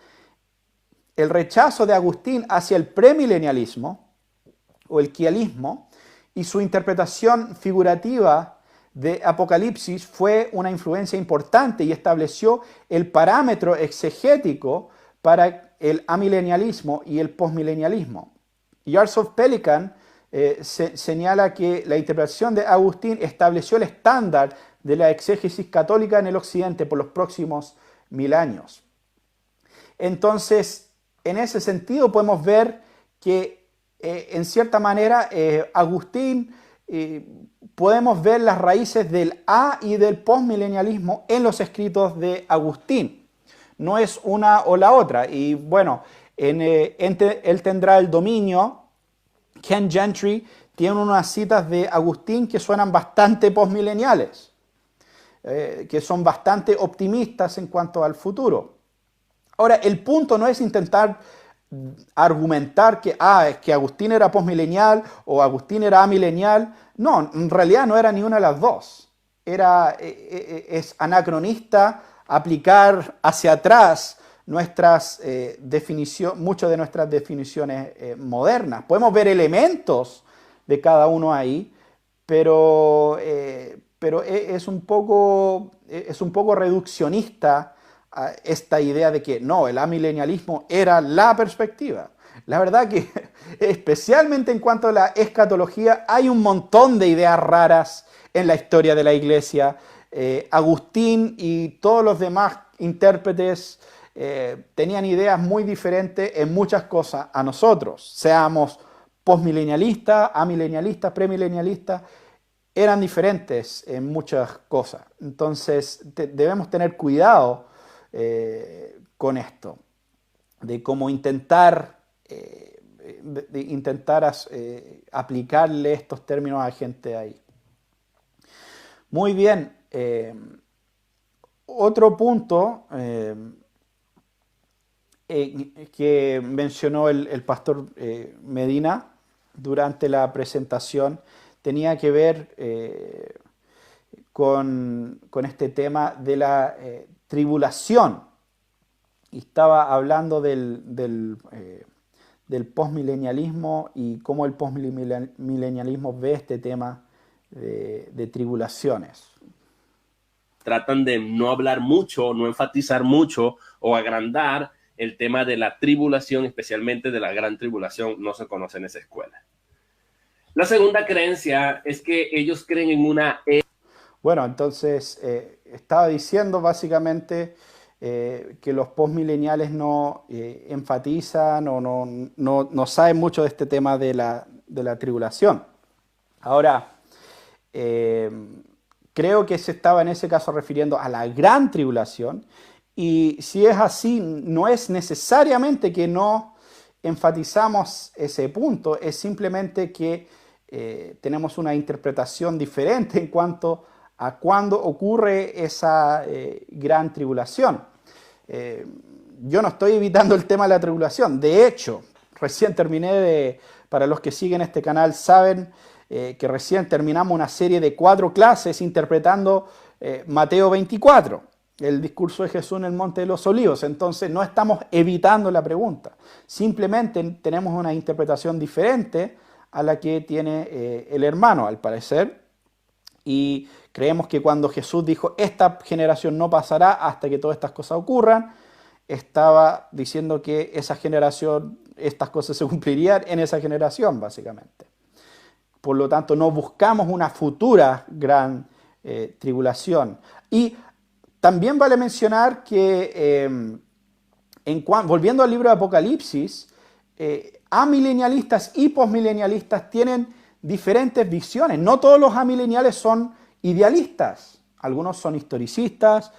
El rechazo de Agustín hacia el premilenialismo o el quialismo y su interpretación figurativa de Apocalipsis fue una influencia importante y estableció el parámetro exegético para el amilenialismo y el postmilenialismo. Jaroslav Pelikan señala que la interpretación de Agustín estableció el estándar de la exégesis católica en el occidente por los próximos 1000 años. Entonces, en ese sentido podemos ver que en cierta manera Agustín, podemos ver las raíces del a y del postmilenialismo en los escritos de Agustín. No es una o la otra. Y bueno, él tendrá el dominio. Ken Gentry tienen unas citas de Agustín que suenan bastante postmileniales, que son bastante optimistas en cuanto al futuro. Ahora, el punto no es intentar argumentar es que Agustín era postmilenial o Agustín era amilenial. No, en realidad no era ni una de las dos. Es anacronista aplicar hacia atrás muchas de nuestras definiciones modernas. Podemos ver elementos de cada uno ahí, pero es un poco reduccionista esta idea de que no, el amilenialismo era la perspectiva. La verdad que, especialmente en cuanto a la escatología, hay un montón de ideas raras en la historia de la Iglesia. Agustín y todos los demás intérpretes tenían ideas muy diferentes en muchas cosas a nosotros. Seamos postmilenialistas, amilenialistas, premilenialistas, eran diferentes en muchas cosas. Entonces, debemos tener cuidado con esto, de cómo intentar aplicarle estos términos a gente ahí. Muy bien. Otro punto que mencionó el pastor Medina durante la presentación tenía que ver con este tema de la tribulación. Y estaba hablando del postmilenialismo y cómo el postmilenialismo ve este tema de tribulaciones. Tratan de no hablar mucho, no enfatizar mucho o agrandar el tema de la tribulación, especialmente de la gran tribulación. No se conoce en esa escuela. La segunda creencia es que ellos creen en una... Bueno, entonces estaba diciendo básicamente que los postmileniales no enfatizan o no saben mucho de este tema de la tribulación. Ahora, creo que se estaba en ese caso refiriendo a la gran tribulación, y si es así, no es necesariamente que no enfatizamos ese punto, es simplemente que tenemos una interpretación diferente en cuanto a cuándo ocurre esa gran tribulación. Yo no estoy evitando el tema de la tribulación. De hecho, recién terminé para los que siguen este canal saben que recién terminamos una serie de 4 clases interpretando Mateo 24, el discurso de Jesús en el Monte de los Olivos. Entonces no estamos evitando la pregunta. Simplemente tenemos una interpretación diferente a la que tiene el hermano, al parecer. Y creemos que cuando Jesús dijo, esta generación no pasará hasta que todas estas cosas ocurran, estaba diciendo que esa generación, estas cosas se cumplirían en esa generación, básicamente. Por lo tanto, no buscamos una futura gran tribulación. Y también vale mencionar que, volviendo al libro de Apocalipsis, amilenialistas y postmilenialistas tienen diferentes visiones. No todos los amileniales son idealistas. Algunos son historicistas,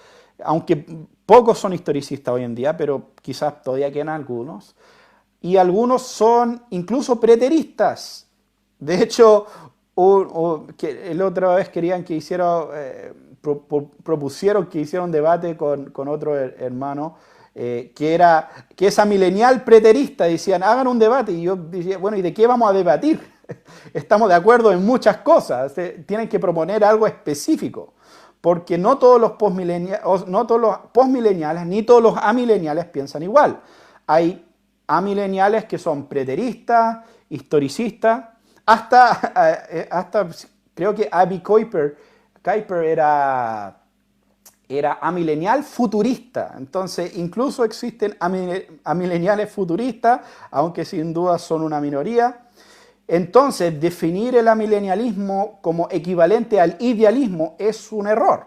aunque pocos son historicistas hoy en día, pero quizás todavía quedan algunos. Y algunos son incluso preteristas. De hecho, la otra vez querían que hiciera, propusieron que hiciera un debate con otro hermano que es amilenial preterista. Decían, hagan un debate. Y yo decía, bueno, ¿y de qué vamos a debatir? Estamos de acuerdo en muchas cosas. Tienen que proponer algo específico. Porque no todos los postmileniales ni todos los amileniales piensan igual. Hay amileniales que son preteristas, historicistas, hasta creo que Abby Kuyper era amilenial futurista. Entonces, incluso existen amileniales futuristas, aunque sin duda son una minoría. Entonces, definir el amilenialismo como equivalente al idealismo es un error,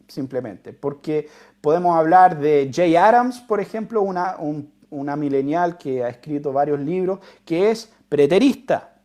simplemente, porque podemos hablar de Jay Adams, por ejemplo, una milenial que ha escrito varios libros, que es preterista.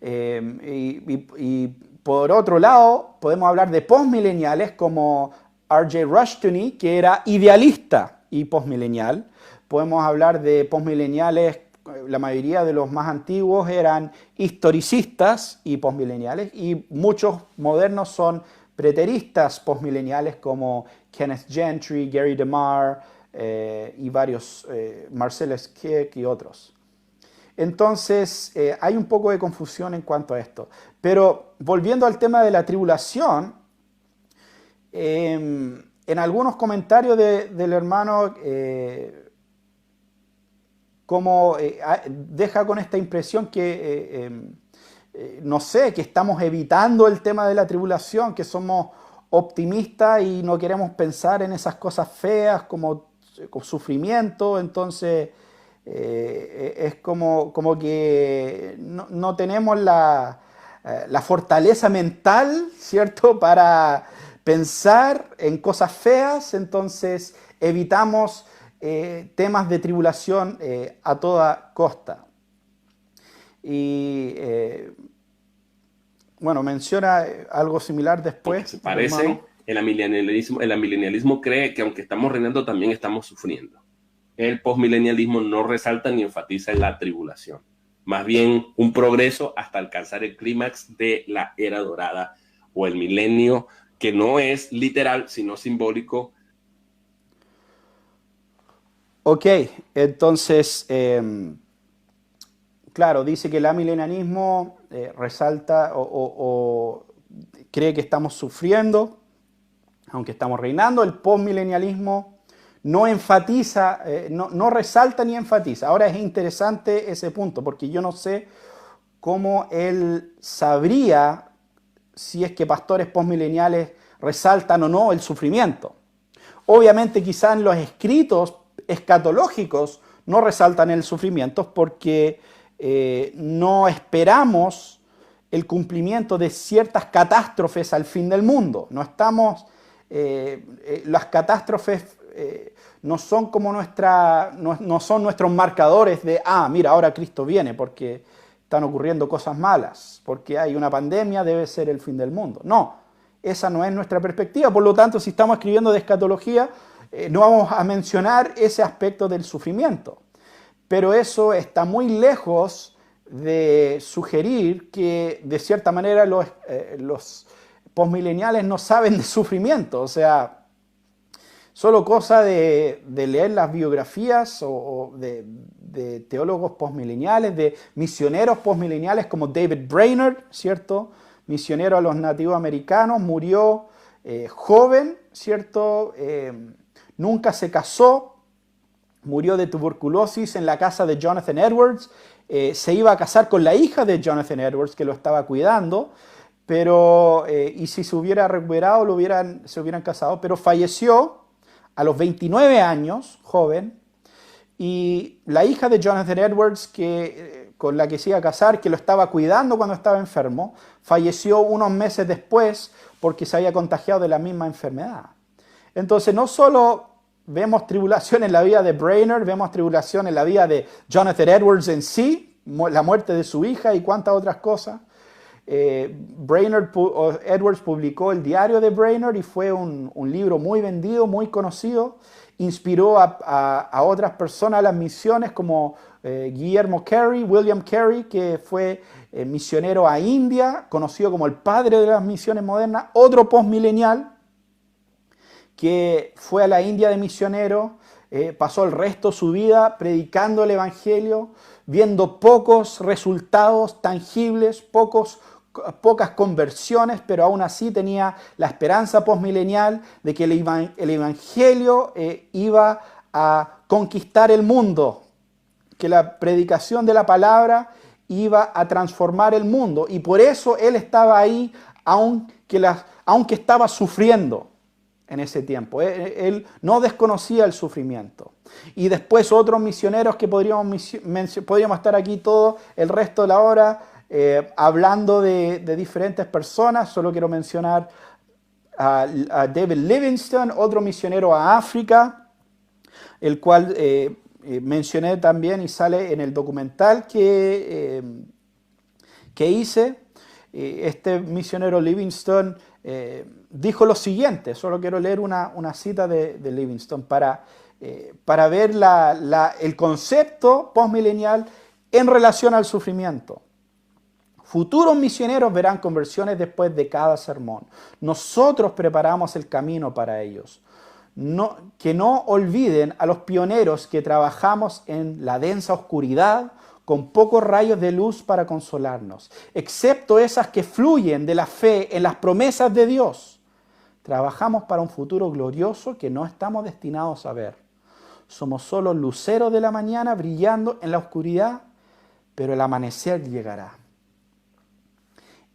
Y por otro lado, podemos hablar de postmileniales como R.J. Rushdoony, que era idealista y postmilenial. Podemos hablar de postmileniales la mayoría de los más antiguos eran historicistas y postmileniales, y muchos modernos son preteristas postmileniales como Kenneth Gentry, Gary DeMar y varios, Marcellus Kirk y otros. Entonces, hay un poco de confusión en cuanto a esto. Pero volviendo al tema de la tribulación, en algunos comentarios del hermano, deja con esta impresión que, no sé, que estamos evitando el tema de la tribulación, que somos optimistas y no queremos pensar en esas cosas feas como sufrimiento. Entonces, es como que no tenemos la fortaleza mental, ¿cierto?, para pensar en cosas feas. Entonces evitamos temas de tribulación a toda costa. Y bueno, menciona algo similar después. Porque se parecen, el amilenialismo cree que aunque estamos reinando también estamos sufriendo. El postmilenialismo no resalta ni enfatiza en la tribulación, más bien un progreso hasta alcanzar el clímax de la era dorada o el milenio, que no es literal, sino simbólico. Ok, entonces, claro, dice que el amilenialismo resalta o cree que estamos sufriendo, aunque estamos reinando. El postmilenialismo no enfatiza, no resalta ni enfatiza. Ahora es interesante ese punto, porque yo no sé cómo él sabría si es que pastores postmileniales resaltan o no el sufrimiento. Obviamente quizás en los escritos escatológicos no resaltan el sufrimiento porque no esperamos el cumplimiento de ciertas catástrofes al fin del mundo. No estamos, las catástrofes no son como no son nuestros marcadores de, mira, ahora Cristo viene porque están ocurriendo cosas malas, porque hay una pandemia, debe ser el fin del mundo. No, esa no es nuestra perspectiva. Por lo tanto, si estamos escribiendo de escatología, no vamos a mencionar ese aspecto del sufrimiento. Pero eso está muy lejos de sugerir que, de cierta manera, los postmileniales no saben de sufrimiento. O sea, solo cosa de leer las biografías o de teólogos postmileniales, de misioneros postmileniales como David Brainerd, ¿cierto? Misionero a los nativos americanos, murió joven, ¿cierto? Nunca se casó, murió de tuberculosis en la casa de Jonathan Edwards. Se iba a casar con la hija de Jonathan Edwards, que lo estaba cuidando, pero, y si se hubiera recuperado, se hubieran casado, pero falleció a los 29 años, joven, y la hija de Jonathan Edwards, con la que se iba a casar, que lo estaba cuidando cuando estaba enfermo, falleció unos meses después porque se había contagiado de la misma enfermedad. Entonces, no solo vemos tribulación en la vida de Brainerd, vemos tribulación en la vida de Jonathan Edwards en sí, la muerte de su hija y cuántas otras cosas. Edwards publicó el diario de Brainerd y fue un libro muy vendido, muy conocido. Inspiró a otras personas a las misiones como William Carey, que fue misionero a India, conocido como el padre de las misiones modernas, otro postmilenial que fue a la India de misionero, pasó el resto de su vida predicando el evangelio, viendo pocos resultados tangibles, pocas conversiones, pero aún así tenía la esperanza postmilenial de que el evangelio iba a conquistar el mundo, que la predicación de la palabra iba a transformar el mundo, y por eso él estaba ahí, aunque estaba sufriendo en ese tiempo. Él no desconocía el sufrimiento. Y después otros misioneros que podríamos estar aquí todo el resto de la hora hablando de diferentes personas. Solo quiero mencionar a David Livingstone, otro misionero a África, el cual mencioné también y sale en el documental que hice. Este misionero Livingstone dijo lo siguiente. Solo quiero leer una cita de Livingstone para para ver el concepto postmilenial en relación al sufrimiento. Futuros misioneros verán conversiones después de cada sermón. Nosotros preparamos el camino para ellos. Que no olviden a los pioneros que trabajamos en la densa oscuridad con pocos rayos de luz para consolarnos, excepto esas que fluyen de la fe en las promesas de Dios. Trabajamos para un futuro glorioso que no estamos destinados a ver. Somos solo luceros de la mañana brillando en la oscuridad, pero el amanecer llegará.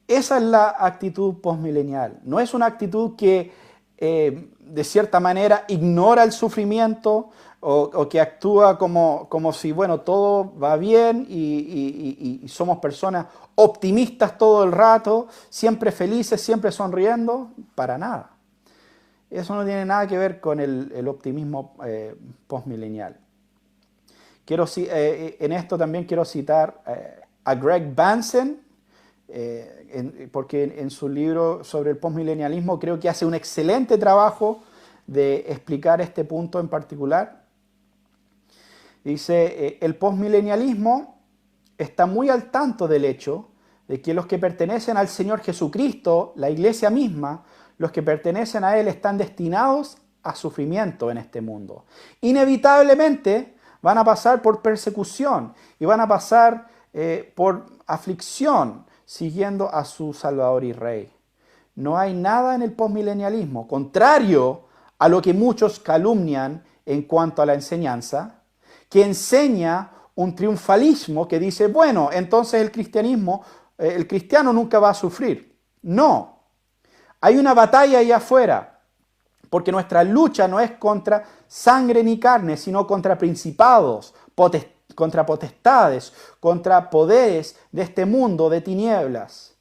Esa es la actitud postmilenial. No es una actitud que de cierta manera ignora el sufrimiento o que actúa como si, bueno, todo va bien y somos personas optimistas todo el rato, siempre felices, siempre sonriendo. Para nada. Eso no tiene nada que ver con el optimismo postmilenial. En esto también quiero citar a Greg Bansen, porque en su libro sobre el postmilenialismo creo que hace un excelente trabajo de explicar este punto en particular. Dice, el postmilenialismo está muy al tanto del hecho de que los que pertenecen al Señor Jesucristo, la iglesia misma, los que pertenecen a Él están destinados a sufrimiento en este mundo. Inevitablemente van a pasar por persecución y van a pasar por aflicción, siguiendo a su Salvador y Rey. No hay nada en el postmilenialismo, contrario a lo que muchos calumnian en cuanto a la enseñanza, que enseña un triunfalismo que dice, bueno, entonces el cristiano nunca va a sufrir. No, hay una batalla allá afuera, porque nuestra lucha no es contra sangre ni carne, sino contra principados, contra potestades, contra poderes de este mundo de tinieblas,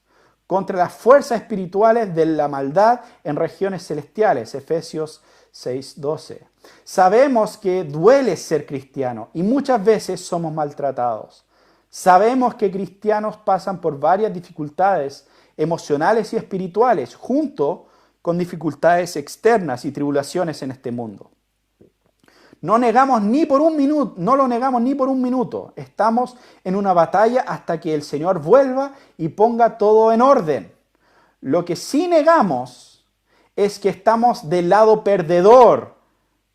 contra las fuerzas espirituales de la maldad en regiones celestiales, Efesios 6:12. Sabemos que duele ser cristiano y muchas veces somos maltratados. Sabemos que cristianos pasan por varias dificultades emocionales y espirituales, junto con dificultades externas y tribulaciones en este mundo. No lo negamos ni por un minuto. Estamos en una batalla hasta que el Señor vuelva y ponga todo en orden. Lo que sí negamos es que estamos del lado perdedor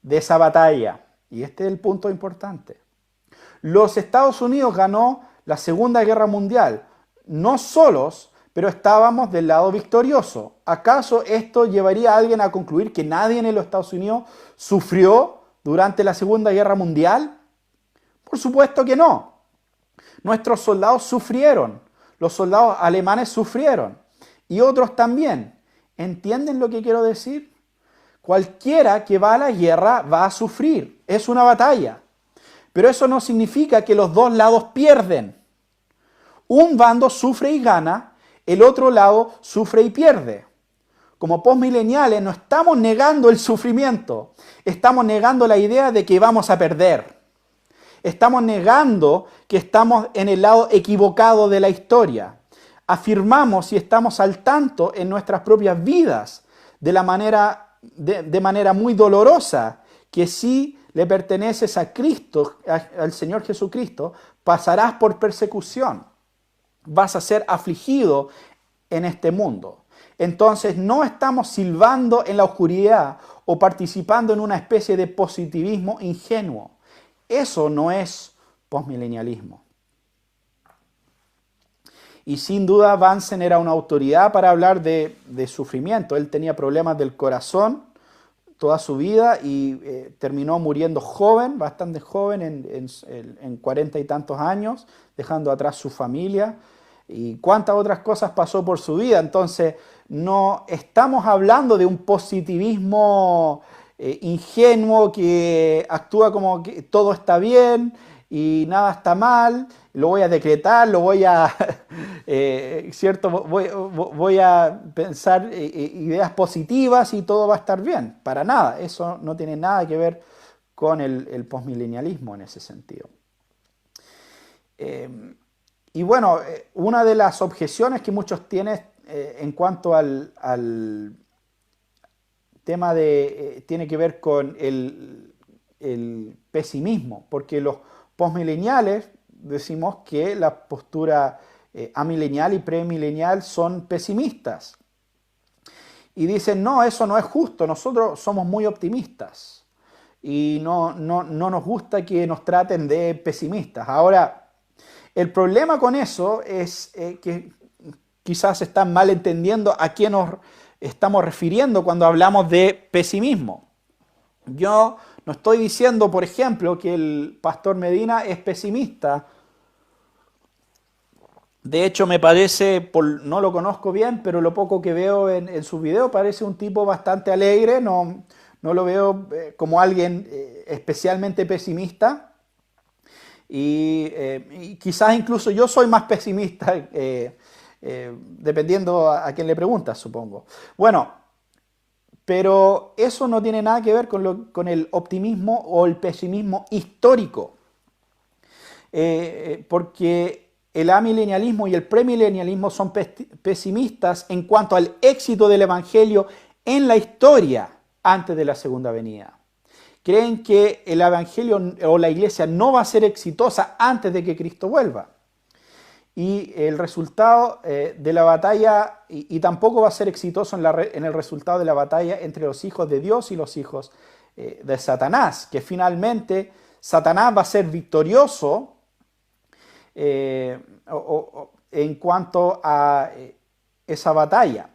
de esa batalla. Y este es el punto importante. Los Estados Unidos ganó la Segunda Guerra Mundial, no solos, pero estábamos del lado victorioso. ¿Acaso esto llevaría a alguien a concluir que nadie en los Estados Unidos sufrió durante la Segunda Guerra Mundial? Por supuesto que no. Nuestros soldados sufrieron, los soldados alemanes sufrieron y otros también. ¿Entienden lo que quiero decir? Cualquiera que va a la guerra va a sufrir, es una batalla. Pero eso no significa que los dos lados pierden. Un bando sufre y gana, el otro lado sufre y pierde. Como postmileniales no estamos negando el sufrimiento, estamos negando la idea de que vamos a perder. Estamos negando que estamos en el lado equivocado de la historia. Afirmamos y estamos al tanto en nuestras propias vidas de manera muy dolorosa que si le perteneces a Cristo, al Señor Jesucristo, pasarás por persecución. Vas a ser afligido en este mundo. Entonces no estamos silbando en la oscuridad o participando en una especie de positivismo ingenuo. Eso no es postmilenialismo. Y sin duda Bansen era una autoridad para hablar de sufrimiento. Él tenía problemas del corazón toda su vida y terminó muriendo joven, bastante joven, en 40 y tantos años, dejando atrás su familia. Y cuántas otras cosas pasó por su vida. Entonces no estamos hablando de un positivismo ingenuo que actúa como que todo está bien y nada está mal, lo voy a decretar, lo voy a ¿cierto? Voy a pensar ideas positivas y todo va a estar bien. Para nada, eso no tiene nada que ver con el postmilenialismo en ese sentido. Y bueno, una de las objeciones que muchos tienen en cuanto al tema tiene que ver con el pesimismo, porque los postmileniales decimos que la postura amilenial y premilenial son pesimistas. Y dicen, no, eso no es justo, nosotros somos muy optimistas y no nos gusta que nos traten de pesimistas. Ahora, el problema con eso es que quizás están mal entendiendo a qué nos estamos refiriendo cuando hablamos de pesimismo. Yo no estoy diciendo, por ejemplo, que el pastor Medina es pesimista. De hecho, me parece, no lo conozco bien, pero lo poco que veo en sus videos parece un tipo bastante alegre. No lo veo como alguien especialmente pesimista. Y quizás incluso yo soy más pesimista, dependiendo a quién le preguntas, supongo. Bueno, pero eso no tiene nada que ver con el optimismo o el pesimismo histórico. Porque el amilenialismo y el premilenialismo son pesimistas en cuanto al éxito del evangelio en la historia antes de la segunda venida. Creen que el evangelio o la iglesia no va a ser exitosa antes de que Cristo vuelva. Y el resultado de la batalla, y tampoco va a ser exitoso en el resultado de la batalla entre los hijos de Dios y los hijos de Satanás, que finalmente Satanás va a ser victorioso en cuanto a esa batalla,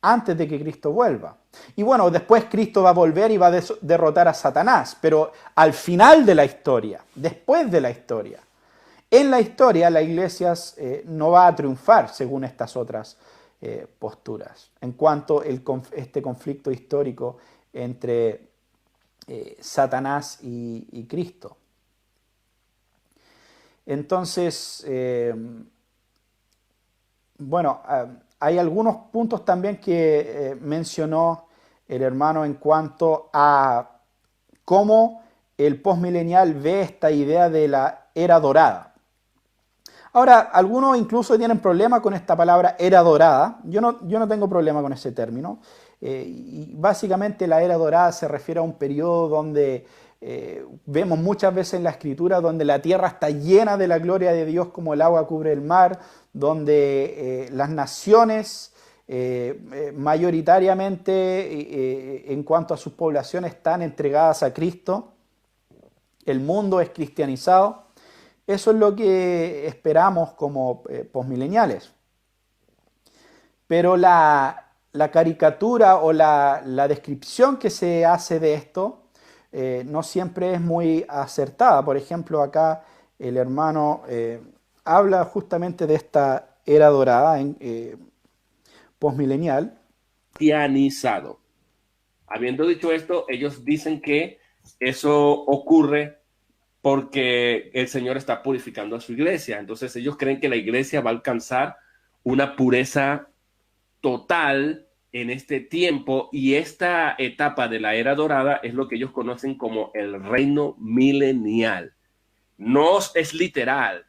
antes de que Cristo vuelva. Y bueno, después Cristo va a volver y va a derrotar a Satanás, pero al final de la historia, después de la historia, en la historia la iglesia no va a triunfar según estas otras posturas, en cuanto a este conflicto histórico entre Satanás y Cristo. Entonces, bueno, hay algunos puntos también que mencionó el hermano en cuanto a cómo el postmilenial ve esta idea de la era dorada. Ahora, algunos incluso tienen problema con esta palabra era dorada. Yo no tengo problema con ese término. Y básicamente la era dorada se refiere a un periodo donde vemos muchas veces en la Escritura donde la tierra está llena de la gloria de Dios como el agua cubre el mar, donde las naciones mayoritariamente en cuanto a sus poblaciones están entregadas a Cristo, el mundo es cristianizado. Eso es lo que esperamos como posmileniales. Pero la caricatura o la descripción que se hace de esto no siempre es muy acertada. Por ejemplo, acá el hermano habla justamente de esta era dorada postmilenial. Cristianizado. Habiendo dicho esto, ellos dicen que eso ocurre porque el Señor está purificando a su iglesia. Entonces ellos creen que la iglesia va a alcanzar una pureza total en este tiempo, y esta etapa de la era dorada es lo que ellos conocen como el reino milenial. No es literal.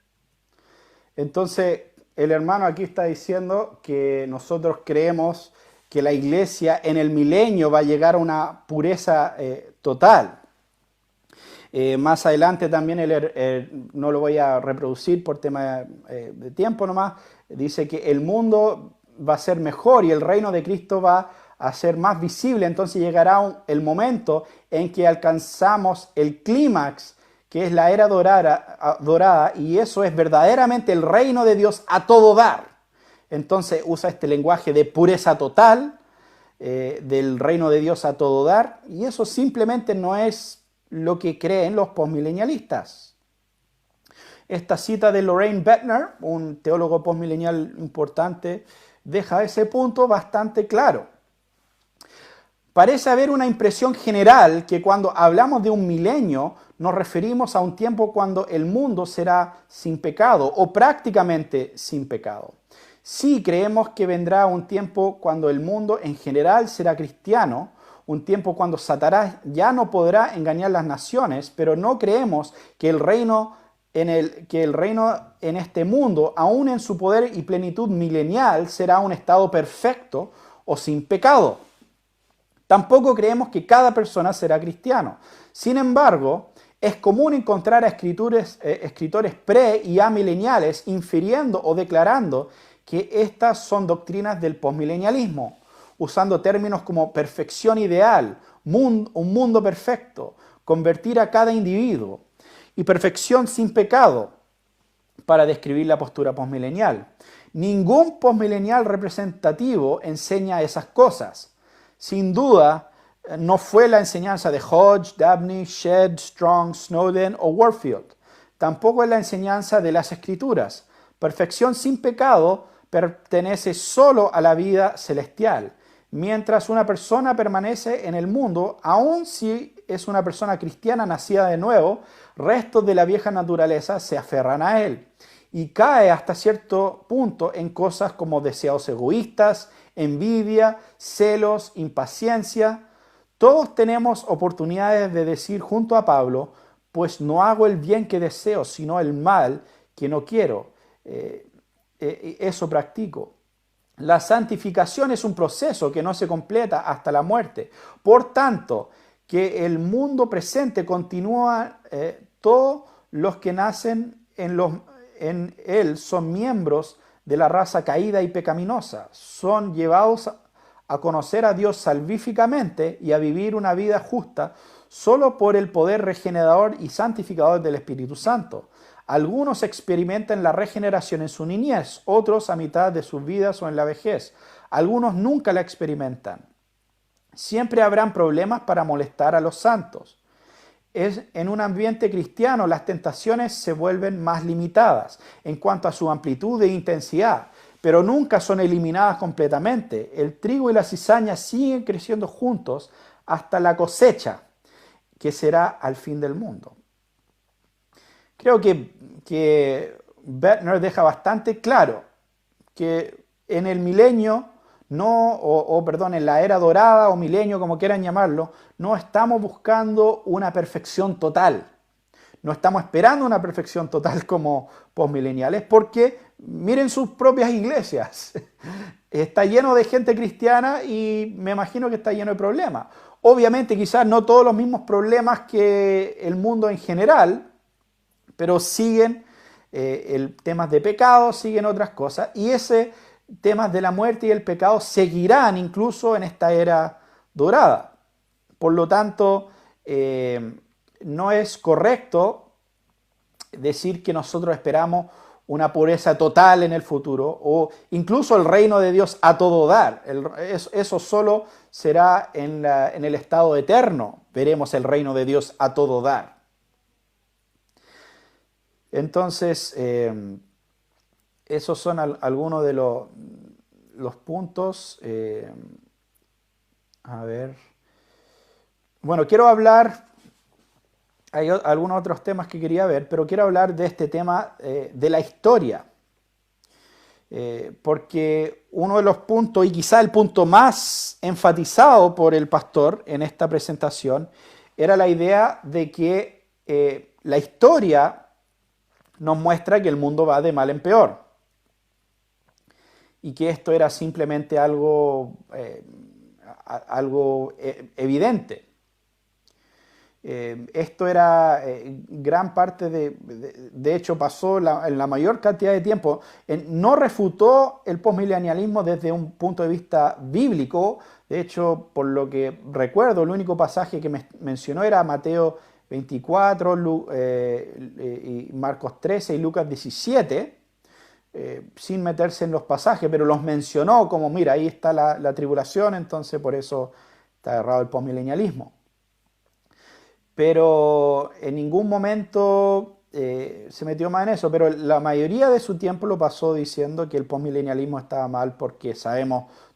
Entonces, el hermano aquí está diciendo que nosotros creemos que la iglesia en el milenio va a llegar a una pureza total. Más adelante también, no lo voy a reproducir por tema de tiempo nomás, dice que el mundo va a ser mejor y el reino de Cristo va a ser más visible. Entonces llegará el momento en que alcanzamos el clímax, que es la era dorada, y eso es verdaderamente el reino de Dios a todo dar. Entonces usa este lenguaje de pureza total, del reino de Dios a todo dar, y eso simplemente no es lo que creen los postmilenialistas. Esta cita de Loraine Boettner, un teólogo postmilenial importante, deja ese punto bastante claro. Parece haber una impresión general que cuando hablamos de un milenio nos referimos a un tiempo cuando el mundo será sin pecado o prácticamente sin pecado. Sí, creemos que vendrá un tiempo cuando el mundo en general será cristiano, un tiempo cuando Satanás ya no podrá engañar las naciones, pero no creemos que el reino en este mundo, aún en su poder y plenitud milenial, será un estado perfecto o sin pecado. Tampoco creemos que cada persona será cristiano. Sin embargo, es común encontrar a escritores pre- y amileniales infiriendo o declarando que estas son doctrinas del posmilenialismo, usando términos como perfección ideal, un mundo perfecto, convertir a cada individuo, y perfección sin pecado, para describir la postura posmilenial. Ningún posmilenial representativo enseña esas cosas. Sin duda, no fue la enseñanza de Hodge, Dabney, Shedd, Strong, Snowden o Warfield. Tampoco es la enseñanza de las Escrituras. Perfección sin pecado pertenece solo a la vida celestial. Mientras una persona permanece en el mundo, aun si es una persona cristiana nacida de nuevo, restos de la vieja naturaleza se aferran a él y cae hasta cierto punto en cosas como deseos egoístas, envidia, celos, impaciencia. Todos tenemos oportunidades de decir junto a Pablo, pues no hago el bien que deseo, sino el mal que no quiero. Eso practico. La santificación es un proceso que no se completa hasta la muerte. Por tanto, que el mundo presente continúa, todos los que nacen en él son miembros de la raza caída y pecaminosa. Son llevados a conocer a Dios salvíficamente y a vivir una vida justa solo por el poder regenerador y santificador del Espíritu Santo. Algunos experimentan la regeneración en su niñez, otros a mitad de sus vidas o en la vejez. Algunos nunca la experimentan. Siempre habrán problemas para molestar a los santos. En un ambiente cristiano las tentaciones se vuelven más limitadas en cuanto a su amplitud e intensidad, pero nunca son eliminadas completamente. El trigo y la cizaña siguen creciendo juntos hasta la cosecha, que será al fin del mundo. Creo que Bettner deja bastante claro que en el milenio, en la era dorada o milenio, como quieran llamarlo, no estamos buscando una perfección total. No estamos esperando una perfección total como posmileniales, porque miren sus propias iglesias. Está lleno de gente cristiana y me imagino que está lleno de problemas. Obviamente quizás no todos los mismos problemas que el mundo en general, pero siguen temas de pecado, siguen otras cosas, y ese temas de la muerte y el pecado seguirán incluso en esta era dorada. Por lo tanto, no es correcto decir que nosotros esperamos una pureza total en el futuro o incluso el reino de Dios a todo dar. Eso solo será en el estado eterno. Veremos el reino de Dios a todo dar. Entonces, esos son algunos de los puntos. A ver. Bueno, quiero hablar, hay algunos otros temas que quería ver, pero quiero hablar de este tema de la historia. Porque uno de los puntos, y quizá el punto más enfatizado por el pastor en esta presentación, era la idea de que la historia nos muestra que el mundo va de mal en peor y que esto era simplemente algo evidente. Esto era gran parte de hecho pasó en la mayor cantidad de tiempo. No refutó el posmilenialismo desde un punto de vista bíblico. De hecho, por lo que recuerdo, el único pasaje que mencionó era Mateo 24, y Marcos 13 y Lucas 17, sin meterse en los pasajes, pero los mencionó como, mira, ahí está la tribulación, entonces por eso está agarrado el posmilenialismo. Pero en ningún momento se metió más en eso, pero la mayoría de su tiempo lo pasó diciendo que el posmilenialismo estaba mal porque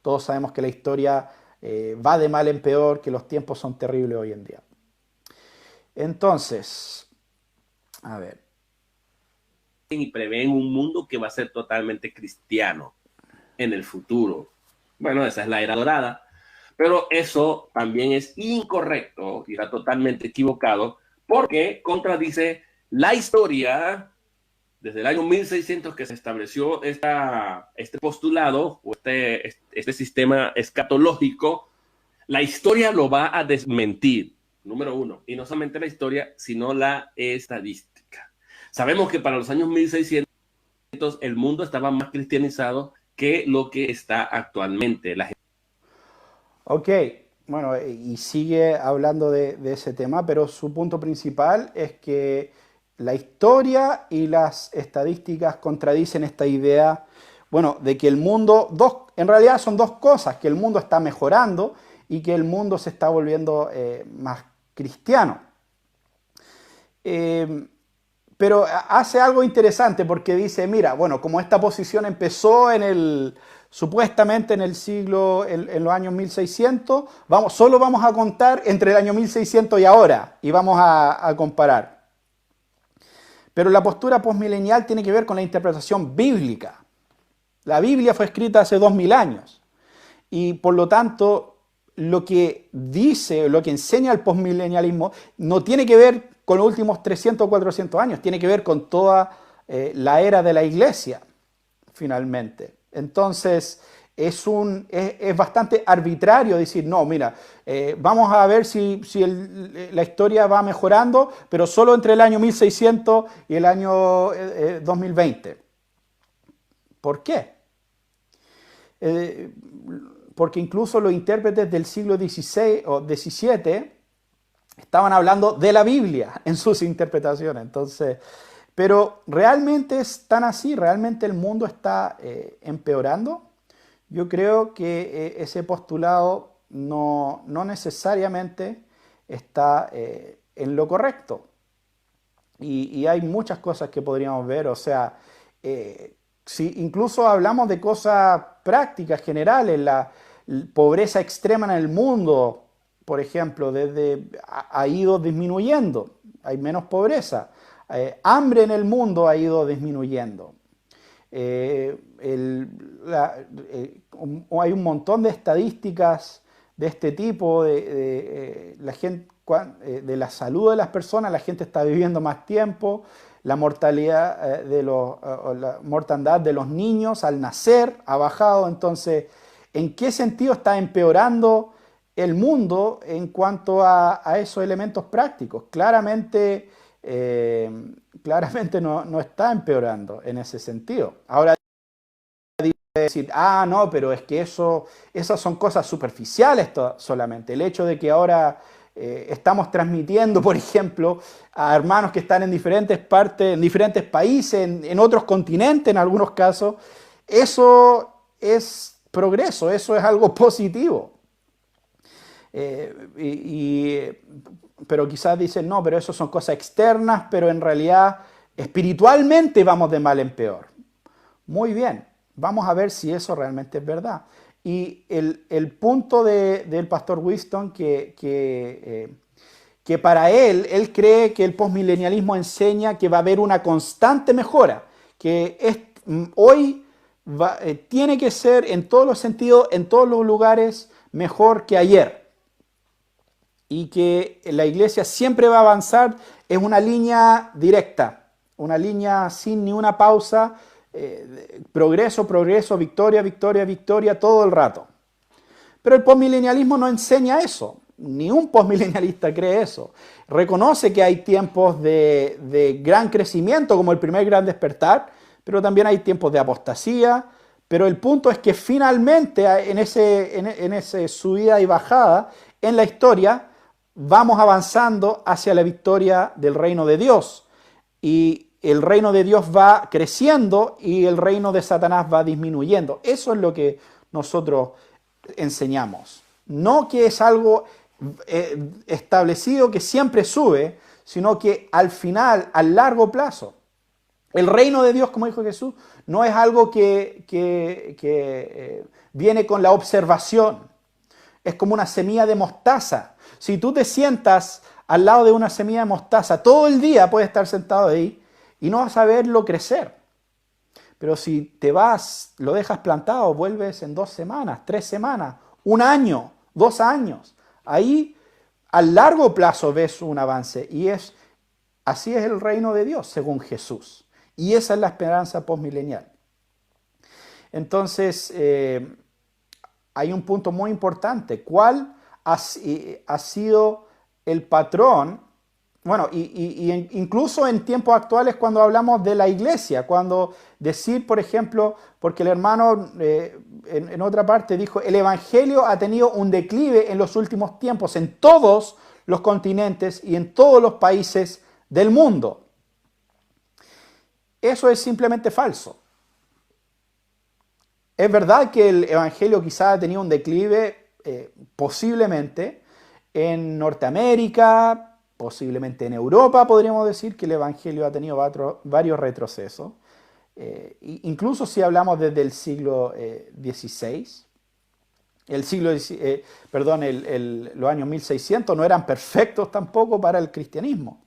todos sabemos que la historia va de mal en peor, que los tiempos son terribles hoy en día. Entonces, a ver. Y prevén un mundo que va a ser totalmente cristiano en el futuro. Bueno, esa es la era dorada, pero eso también es incorrecto y está totalmente equivocado porque contradice la historia desde el año 1600 que se estableció este postulado o este sistema escatológico. La historia lo va a desmentir. número uno. Y no solamente la historia, sino la estadística. Sabemos que para los años 1600 el mundo estaba más cristianizado que lo que está actualmente. Ok, bueno, y sigue hablando de ese tema, pero su punto principal es que la historia y las estadísticas contradicen esta idea, bueno, de que el mundo, en realidad son dos cosas, que el mundo está mejorando y que el mundo se está volviendo más cristiano. Eh, pero hace algo interesante porque dice, mira, bueno, como esta posición empezó supuestamente en el siglo, en los años 1600, solo vamos a contar entre el año 1600 y ahora, y vamos a comparar. Pero la postura postmilenial tiene que ver con la interpretación bíblica. La Biblia fue escrita hace 2000 años, y por lo tanto, lo que dice, lo que enseña el postmilenialismo, no tiene que ver con los últimos 300 o 400 años, tiene que ver con toda la era de la iglesia, finalmente. Entonces, es bastante arbitrario decir, no, mira, vamos a ver si la historia va mejorando, pero solo entre el año 1600 y el año 2020. ¿Por qué? Porque incluso los intérpretes del siglo XVI o XVII estaban hablando de la Biblia en sus interpretaciones. Entonces, pero ¿realmente es tan así? ¿Realmente el mundo está empeorando? Yo creo que ese postulado no necesariamente está en lo correcto. Y hay muchas cosas que podríamos ver, o sea, si incluso hablamos de cosas prácticas, generales, la pobreza extrema en el mundo, por ejemplo, ha ido disminuyendo, hay menos pobreza. Hambre en el mundo ha ido disminuyendo. Hay un montón de estadísticas de este tipo, la gente, de la salud de las personas, la gente está viviendo más tiempo, la mortalidad la mortandad de los niños al nacer ha bajado. Entonces, ¿en qué sentido está empeorando el mundo en cuanto a esos elementos prácticos? Claramente, claramente no está empeorando en ese sentido. Ahora, decir, no, pero es que esas son cosas superficiales solamente. El hecho de que ahora estamos transmitiendo, por ejemplo, a hermanos que están en diferentes partes, en diferentes países, en otros continentes en algunos casos, eso es progreso, eso es algo positivo. Pero quizás dicen, no, pero eso son cosas externas, pero en realidad espiritualmente vamos de mal en peor. Muy bien, vamos a ver si eso realmente es verdad. Y el punto del pastor Winston, que para él cree que el postmilenialismo enseña que va a haber una constante mejora, que hoy tiene que ser en todos los sentidos, en todos los lugares, mejor que ayer. Y que la iglesia siempre va a avanzar en una línea directa, una línea sin ni una pausa, progreso, progreso, victoria, victoria, victoria, todo el rato. Pero el postmilenialismo no enseña eso. Ni un postmilenialista cree eso. Reconoce que hay tiempos de gran crecimiento, como el primer gran despertar, pero también hay tiempos de apostasía. Pero el punto es que finalmente, en ese subida y bajada, en la historia, vamos avanzando hacia la victoria del reino de Dios. Y el reino de Dios va creciendo y el reino de Satanás va disminuyendo. Eso es lo que nosotros enseñamos. No que es algo establecido que siempre sube, sino que al final, a largo plazo, el reino de Dios, como dijo Jesús, no es algo que viene con la observación. Es como una semilla de mostaza. Si tú te sientas al lado de una semilla de mostaza, todo el día puedes estar sentado ahí y no vas a verlo crecer. Pero si te vas, lo dejas plantado, vuelves en 2 semanas, 3 semanas, 1 año, 2 años. Ahí a largo plazo ves un avance. Y así es el reino de Dios, según Jesús. Y esa es la esperanza postmilenial. Entonces, hay un punto muy importante. ¿Cuál ha sido el patrón, bueno, incluso en tiempos actuales cuando hablamos de la iglesia, cuando decir, por ejemplo, porque el hermano en otra parte dijo, el evangelio ha tenido un declive en los últimos tiempos en todos los continentes y en todos los países del mundo. Eso es simplemente falso. Es verdad que el evangelio quizá ha tenido un declive posiblemente en Norteamérica, posiblemente en Europa, podríamos decir que el evangelio ha tenido varios retrocesos. Incluso si hablamos desde el siglo XVI, los años 1600 no eran perfectos tampoco para el cristianismo.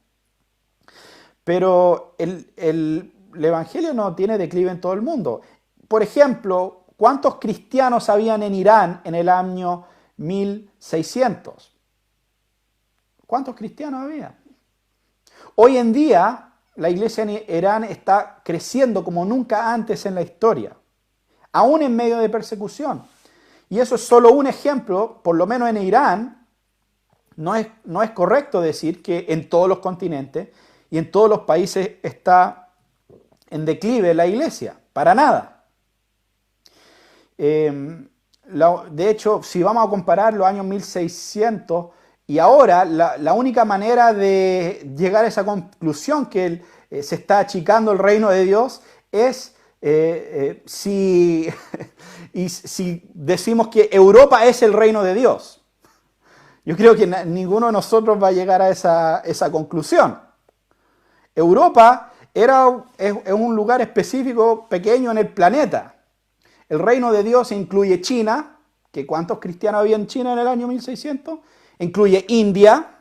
Pero el evangelio no tiene declive en todo el mundo. Por ejemplo, ¿cuántos cristianos habían en Irán en el año 1600? ¿Cuántos cristianos había? Hoy en día, la iglesia en Irán está creciendo como nunca antes en la historia, aún en medio de persecución. Y eso es solo un ejemplo, por lo menos en Irán, no es correcto decir que en todos los continentes y en todos los países está en declive la iglesia, para nada. De hecho, si vamos a comparar los años 1600 y ahora, la única manera de llegar a esa conclusión que se está achicando el reino de Dios es si decimos que Europa es el reino de Dios. Yo creo que ninguno de nosotros va a llegar a esa conclusión. Europa es un lugar específico, pequeño en el planeta. El reino de Dios incluye China, que ¿cuántos cristianos había en China en el año 1600? Incluye India,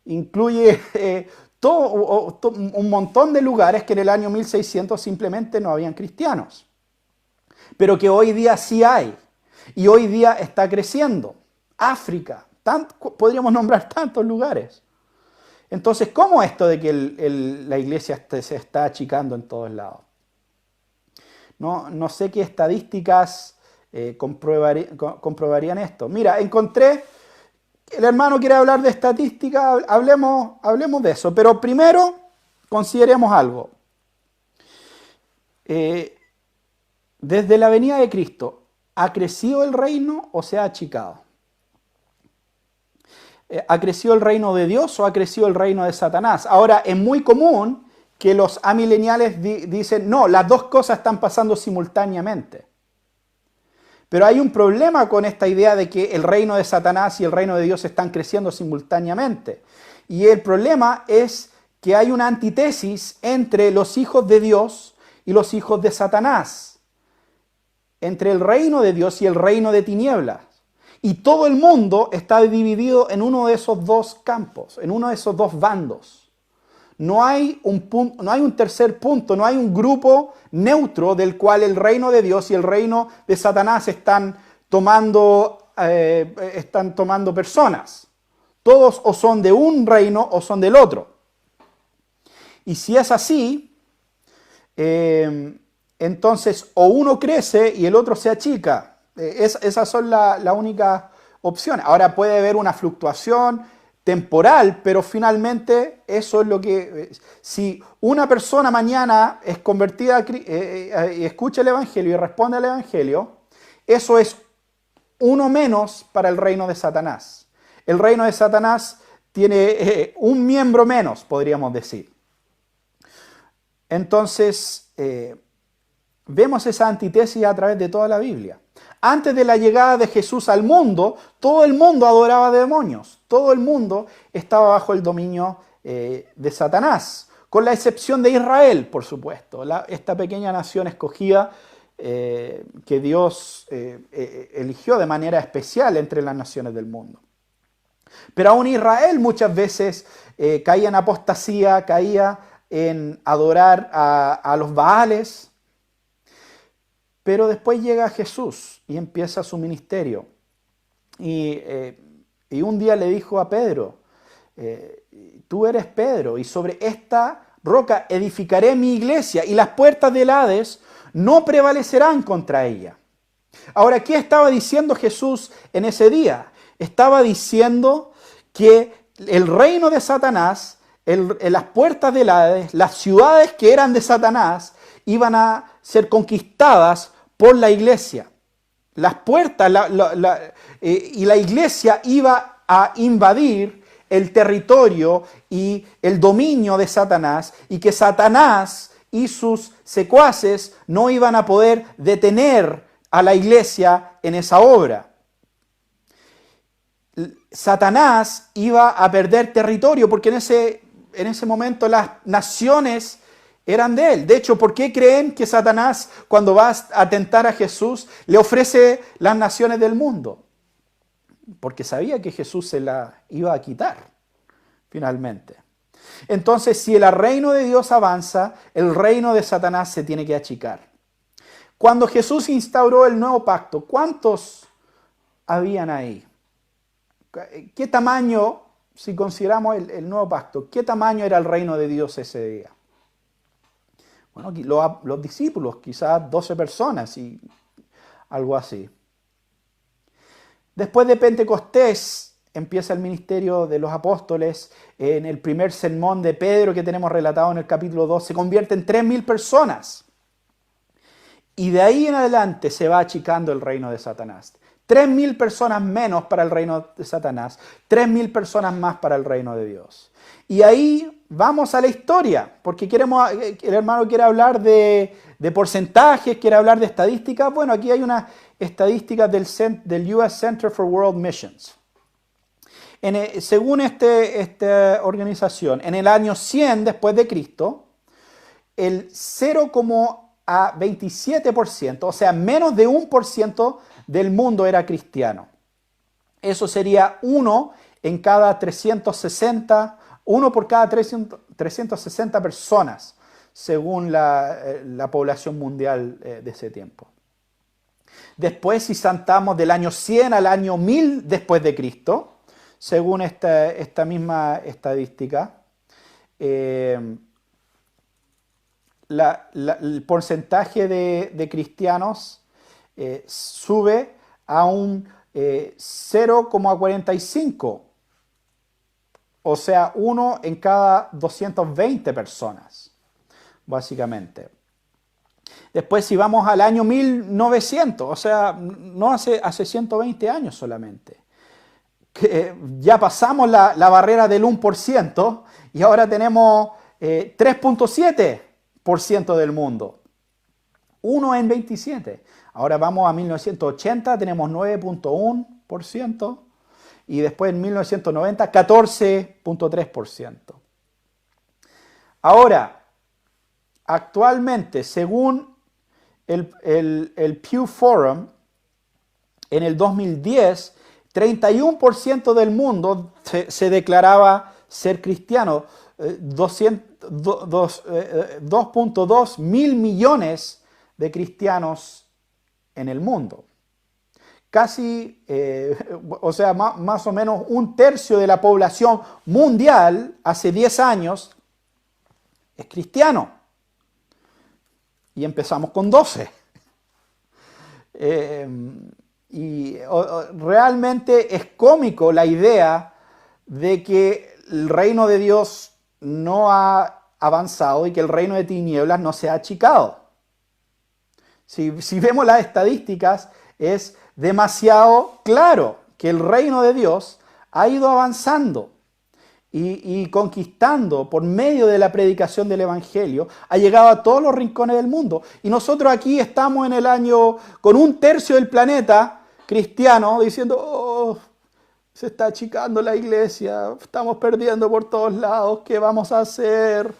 incluye un montón de lugares que en el año 1600 simplemente no habían cristianos, pero que hoy día sí hay, y hoy día está creciendo. África, podríamos nombrar tantos lugares. Entonces, ¿cómo esto de que la iglesia se está achicando en todos lados? No sé qué estadísticas comprobarían esto. Mira, encontré, el hermano quiere hablar de estadística, hablemos de eso, pero primero consideremos algo. Desde la venida de Cristo, ¿ha crecido el reino o se ha achicado? ¿Ha crecido el reino de Dios o ha crecido el reino de Satanás? Ahora, es muy común que los amileniales dicen, no, las dos cosas están pasando simultáneamente. Pero hay un problema con esta idea de que el reino de Satanás y el reino de Dios están creciendo simultáneamente. Y el problema es que hay una antítesis entre los hijos de Dios y los hijos de Satanás. Entre el reino de Dios y el reino de tinieblas. Y todo el mundo está dividido en uno de esos dos campos, en uno de esos dos bandos. No hay un tercer punto, no hay un grupo neutro del cual el reino de Dios y el reino de Satanás están tomando personas. Todos o son de un reino o son del otro. Y si es así, entonces o uno crece y el otro se achica. Esas son la única opción. Ahora puede haber una fluctuación temporal, pero finalmente eso es lo que... Si una persona mañana es convertida y escucha el Evangelio y responde al Evangelio, eso es uno menos para el reino de Satanás. El reino de Satanás tiene un miembro menos, podríamos decir. Entonces, vemos esa antítesis a través de toda la Biblia. Antes de la llegada de Jesús al mundo, todo el mundo adoraba demonios. Todo el mundo estaba bajo el dominio de Satanás, con la excepción de Israel, por supuesto. Esta pequeña nación escogida que Dios eligió de manera especial entre las naciones del mundo. Pero aún Israel muchas veces caía en apostasía, caía en adorar a los Baales. Pero después llega Jesús y empieza su ministerio. Y un día le dijo a Pedro, tú eres Pedro, y sobre esta roca edificaré mi iglesia, y las puertas del Hades no prevalecerán contra ella. Ahora, ¿qué estaba diciendo Jesús en ese día? Estaba diciendo que el reino de Satanás, las puertas del Hades, las ciudades que eran de Satanás, iban a ser conquistadas por la iglesia. Las puertas y la iglesia iba a invadir el territorio y el dominio de Satanás, y que Satanás y sus secuaces no iban a poder detener a la iglesia en esa obra. Satanás iba a perder territorio porque en ese momento las naciones eran de él. De hecho, ¿por qué creen que Satanás, cuando va a tentar a Jesús, le ofrece las naciones del mundo? Porque sabía que Jesús se la iba a quitar, finalmente. Entonces, si el reino de Dios avanza, el reino de Satanás se tiene que achicar. Cuando Jesús instauró el nuevo pacto, ¿cuántos habían ahí? ¿Qué tamaño, si consideramos el nuevo pacto, qué tamaño era el reino de Dios ese día? Bueno, los discípulos, quizás 12 personas y algo así. Después de Pentecostés empieza el ministerio de los apóstoles. En el primer sermón de Pedro que tenemos relatado en el capítulo 2 se convierte en 3.000 personas. Y de ahí en adelante se va achicando el reino de Satanás. 3.000 personas menos para el reino de Satanás, 3.000 personas más para el reino de Dios. Y ahí vamos a la historia, porque el hermano quiere hablar de porcentajes, quiere hablar de estadísticas. Bueno, aquí hay unas estadísticas del US Center for World Missions. Según esta organización, en el año 100 después de Cristo, el 0,27%, o sea, menos de 1% del mundo era cristiano. Eso sería uno por cada 360 personas, según la población mundial de ese tiempo. Después, si saltamos del año 100 al año 1000 después de Cristo, según esta misma estadística, el porcentaje de cristianos sube a un 0,45, o sea, uno en cada 220 personas, básicamente. Después, si vamos al año 1900, o sea, no hace 120 años solamente, que ya pasamos la barrera del 1% y ahora tenemos 3,7% del mundo. 1 en 27. Ahora vamos a 1980, tenemos 9,1%. Y después en 1990, 14,3%. Ahora, actualmente, según el Pew Forum, en el 2010, 31% del mundo se declaraba ser cristiano. 2,2 mil millones de cristianos en el mundo. Casi, o sea, más o menos un tercio de la población mundial hace 10 años es cristiano. Y empezamos con 12. Realmente es cómico la idea de que el reino de Dios no ha avanzado y que el reino de tinieblas no se ha achicado. Si vemos las estadísticas, es demasiado claro que el reino de Dios ha ido avanzando y conquistando por medio de la predicación del Evangelio, ha llegado a todos los rincones del mundo. Y nosotros aquí estamos en el año, con un tercio del planeta cristiano, diciendo, oh, se está achicando la iglesia, estamos perdiendo por todos lados, ¿qué vamos a hacer?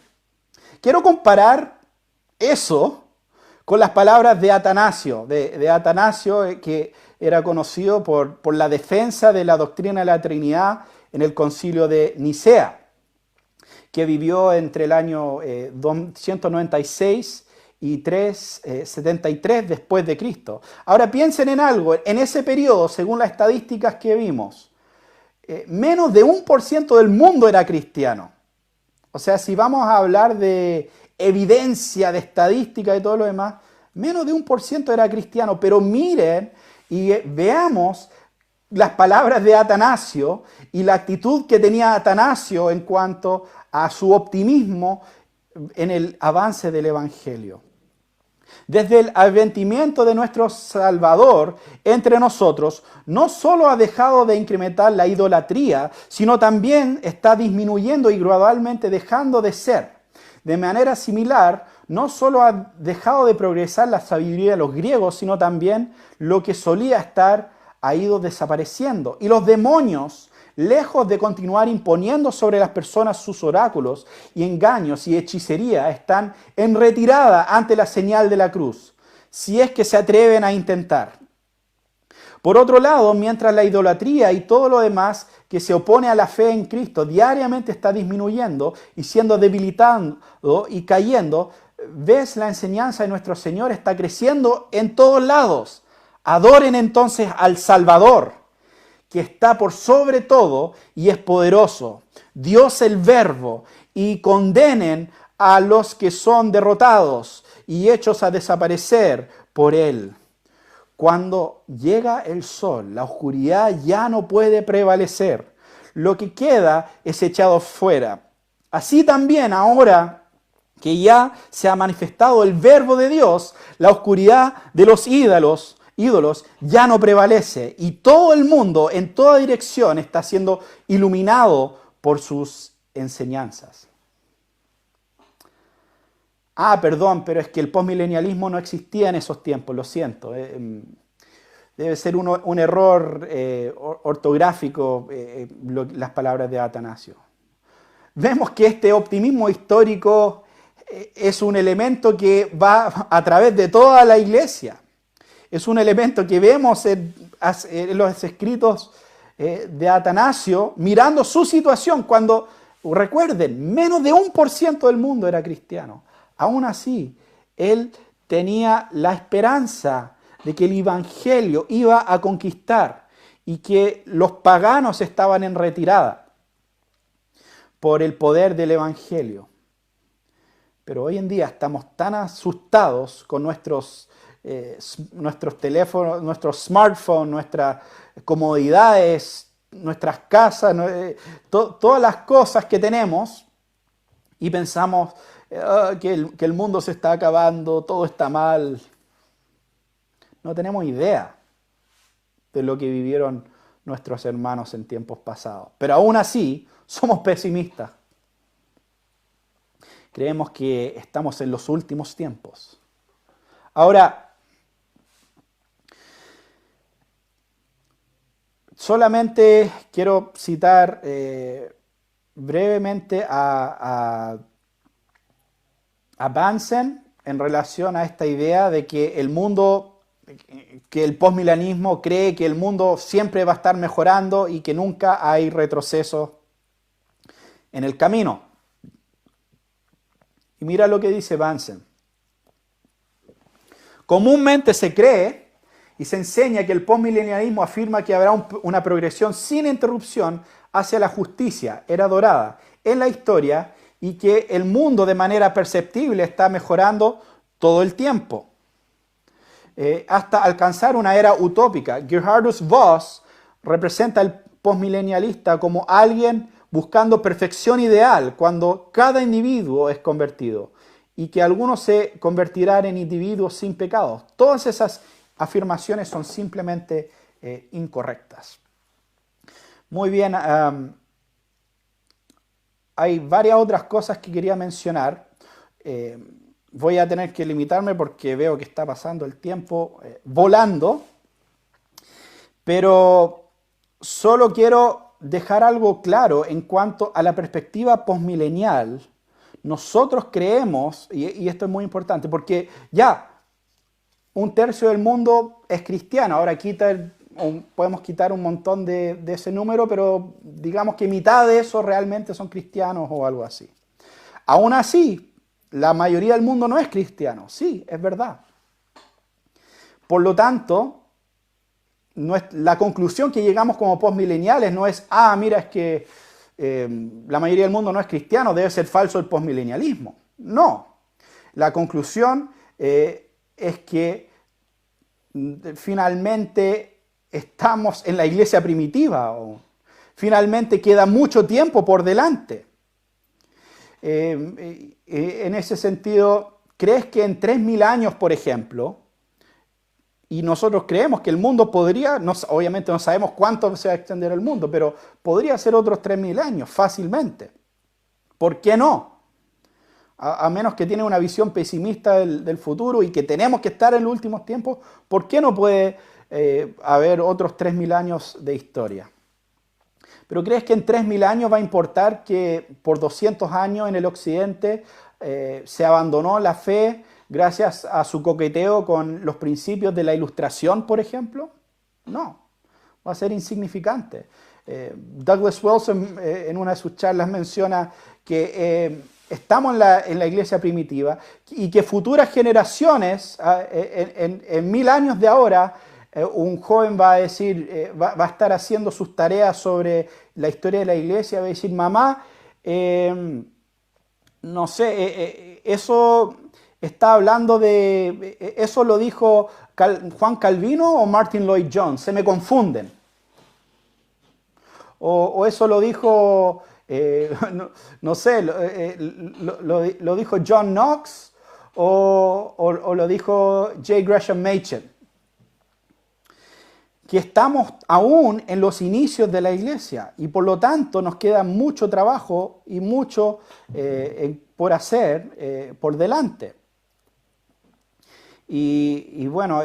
Quiero comparar eso con las palabras de Atanasio, de Atanasio, que era conocido por la defensa de la doctrina de la Trinidad en el concilio de Nicea, que vivió entre el año 196 y 373 después de Cristo. Ahora piensen en algo, en ese periodo, según las estadísticas que vimos, menos de 1% del mundo era cristiano. O sea, si vamos a hablar de evidencia, de estadística y todo lo demás, menos de 1% era cristiano. Pero miren y veamos las palabras de Atanasio y la actitud que tenía Atanasio en cuanto a su optimismo en el avance del Evangelio. Desde el advenimiento de nuestro Salvador entre nosotros, no solo ha dejado de incrementar la idolatría, sino también está disminuyendo y gradualmente dejando de ser. De manera similar, no solo ha dejado de progresar la sabiduría de los griegos, sino también lo que solía estar ha ido desapareciendo. Y los demonios, lejos de continuar imponiendo sobre las personas sus oráculos y engaños y hechicería, están en retirada ante la señal de la cruz, si es que se atreven a intentar. Por otro lado, mientras la idolatría y todo lo demás que se opone a la fe en Cristo diariamente está disminuyendo y siendo debilitado y cayendo, ves, la enseñanza de nuestro Señor está creciendo en todos lados. Adoren entonces al Salvador, que está por sobre todo y es poderoso, Dios el Verbo, y condenen a los que son derrotados y hechos a desaparecer por Él. Cuando llega el sol, la oscuridad ya no puede prevalecer. Lo que queda es echado fuera. Así también ahora que ya se ha manifestado el Verbo de Dios, la oscuridad de los ídolos ya no prevalece y todo el mundo en toda dirección está siendo iluminado por sus enseñanzas. Perdón, pero es que el postmilenialismo no existía en esos tiempos, lo siento. Debe ser un error ortográfico las palabras de Atanasio. Vemos que este optimismo histórico es un elemento que va a través de toda la iglesia. Es un elemento que vemos en los escritos de Atanasio, mirando su situación cuando, recuerden, menos de 1% del mundo era cristiano. Aún así, él tenía la esperanza de que el Evangelio iba a conquistar y que los paganos estaban en retirada por el poder del Evangelio. Pero hoy en día estamos tan asustados con nuestros teléfonos, nuestros smartphones, nuestras comodidades, nuestras casas, todas las cosas que tenemos, y pensamos que el mundo se está acabando, todo está mal. No tenemos idea de lo que vivieron nuestros hermanos en tiempos pasados. Pero aún así, somos pesimistas. Creemos que estamos en los últimos tiempos. Ahora, solamente quiero citar brevemente a Bunsen en relación a esta idea de que el postmilenismo cree que el mundo siempre va a estar mejorando y que nunca hay retroceso en el camino. Y mira lo que dice Bunsen. Comúnmente se cree y se enseña que el postmilenialismo afirma que habrá una progresión sin interrupción hacia la justicia, era dorada, en la historia, y que el mundo de manera perceptible está mejorando todo el tiempo, hasta alcanzar una era utópica. Gerhardus Voss representa al postmilenialista como alguien buscando perfección ideal cuando cada individuo es convertido y que algunos se convertirán en individuos sin pecados. Todas esas afirmaciones son simplemente incorrectas. Muy bien, hay varias otras cosas que quería mencionar. Voy a tener que limitarme porque veo que está pasando el tiempo volando, pero solo quiero dejar algo claro en cuanto a la perspectiva postmilenial. Nosotros creemos, y esto es muy importante, porque ya 1/3 del mundo es cristiano. Ahora podemos quitar un montón de ese número, pero digamos que mitad de eso realmente son cristianos o algo así. Aún así, la mayoría del mundo no es cristiano. Sí, es verdad. Por lo tanto, la conclusión que llegamos como postmileniales no es, mira, es que la mayoría del mundo no es cristiano, debe ser falso el postmilenialismo. No. La conclusión es que finalmente estamos en la iglesia primitiva aún. Finalmente queda mucho tiempo por delante. En ese sentido, ¿crees que en 3000 años, por ejemplo, y nosotros creemos que el mundo podría, obviamente no sabemos cuánto se va a extender el mundo, pero podría ser otros 3000 años fácilmente? ¿Por qué no? A menos que tiene una visión pesimista del futuro y que tenemos que estar en los últimos tiempos, ¿por qué no puede haber otros 3000 años de historia? ¿Pero crees que en 3000 años va a importar que por 200 años en el occidente se abandonó la fe gracias a su coqueteo con los principios de la ilustración, por ejemplo? No, va a ser insignificante. Douglas Wilson en una de sus charlas menciona que estamos en la iglesia primitiva y que futuras generaciones, en 1000 años de ahora, un joven va a decir, va a estar haciendo sus tareas sobre la historia de la iglesia, va a decir, mamá, no sé, eso está hablando de, eso lo dijo Juan Calvino o Martin Lloyd Jones, se me confunden. O eso lo dijo, no sé, lo dijo John Knox o lo dijo J. Gresham Machen. Que estamos aún en los inicios de la iglesia y por lo tanto nos queda mucho trabajo y mucho por hacer por delante. Y bueno,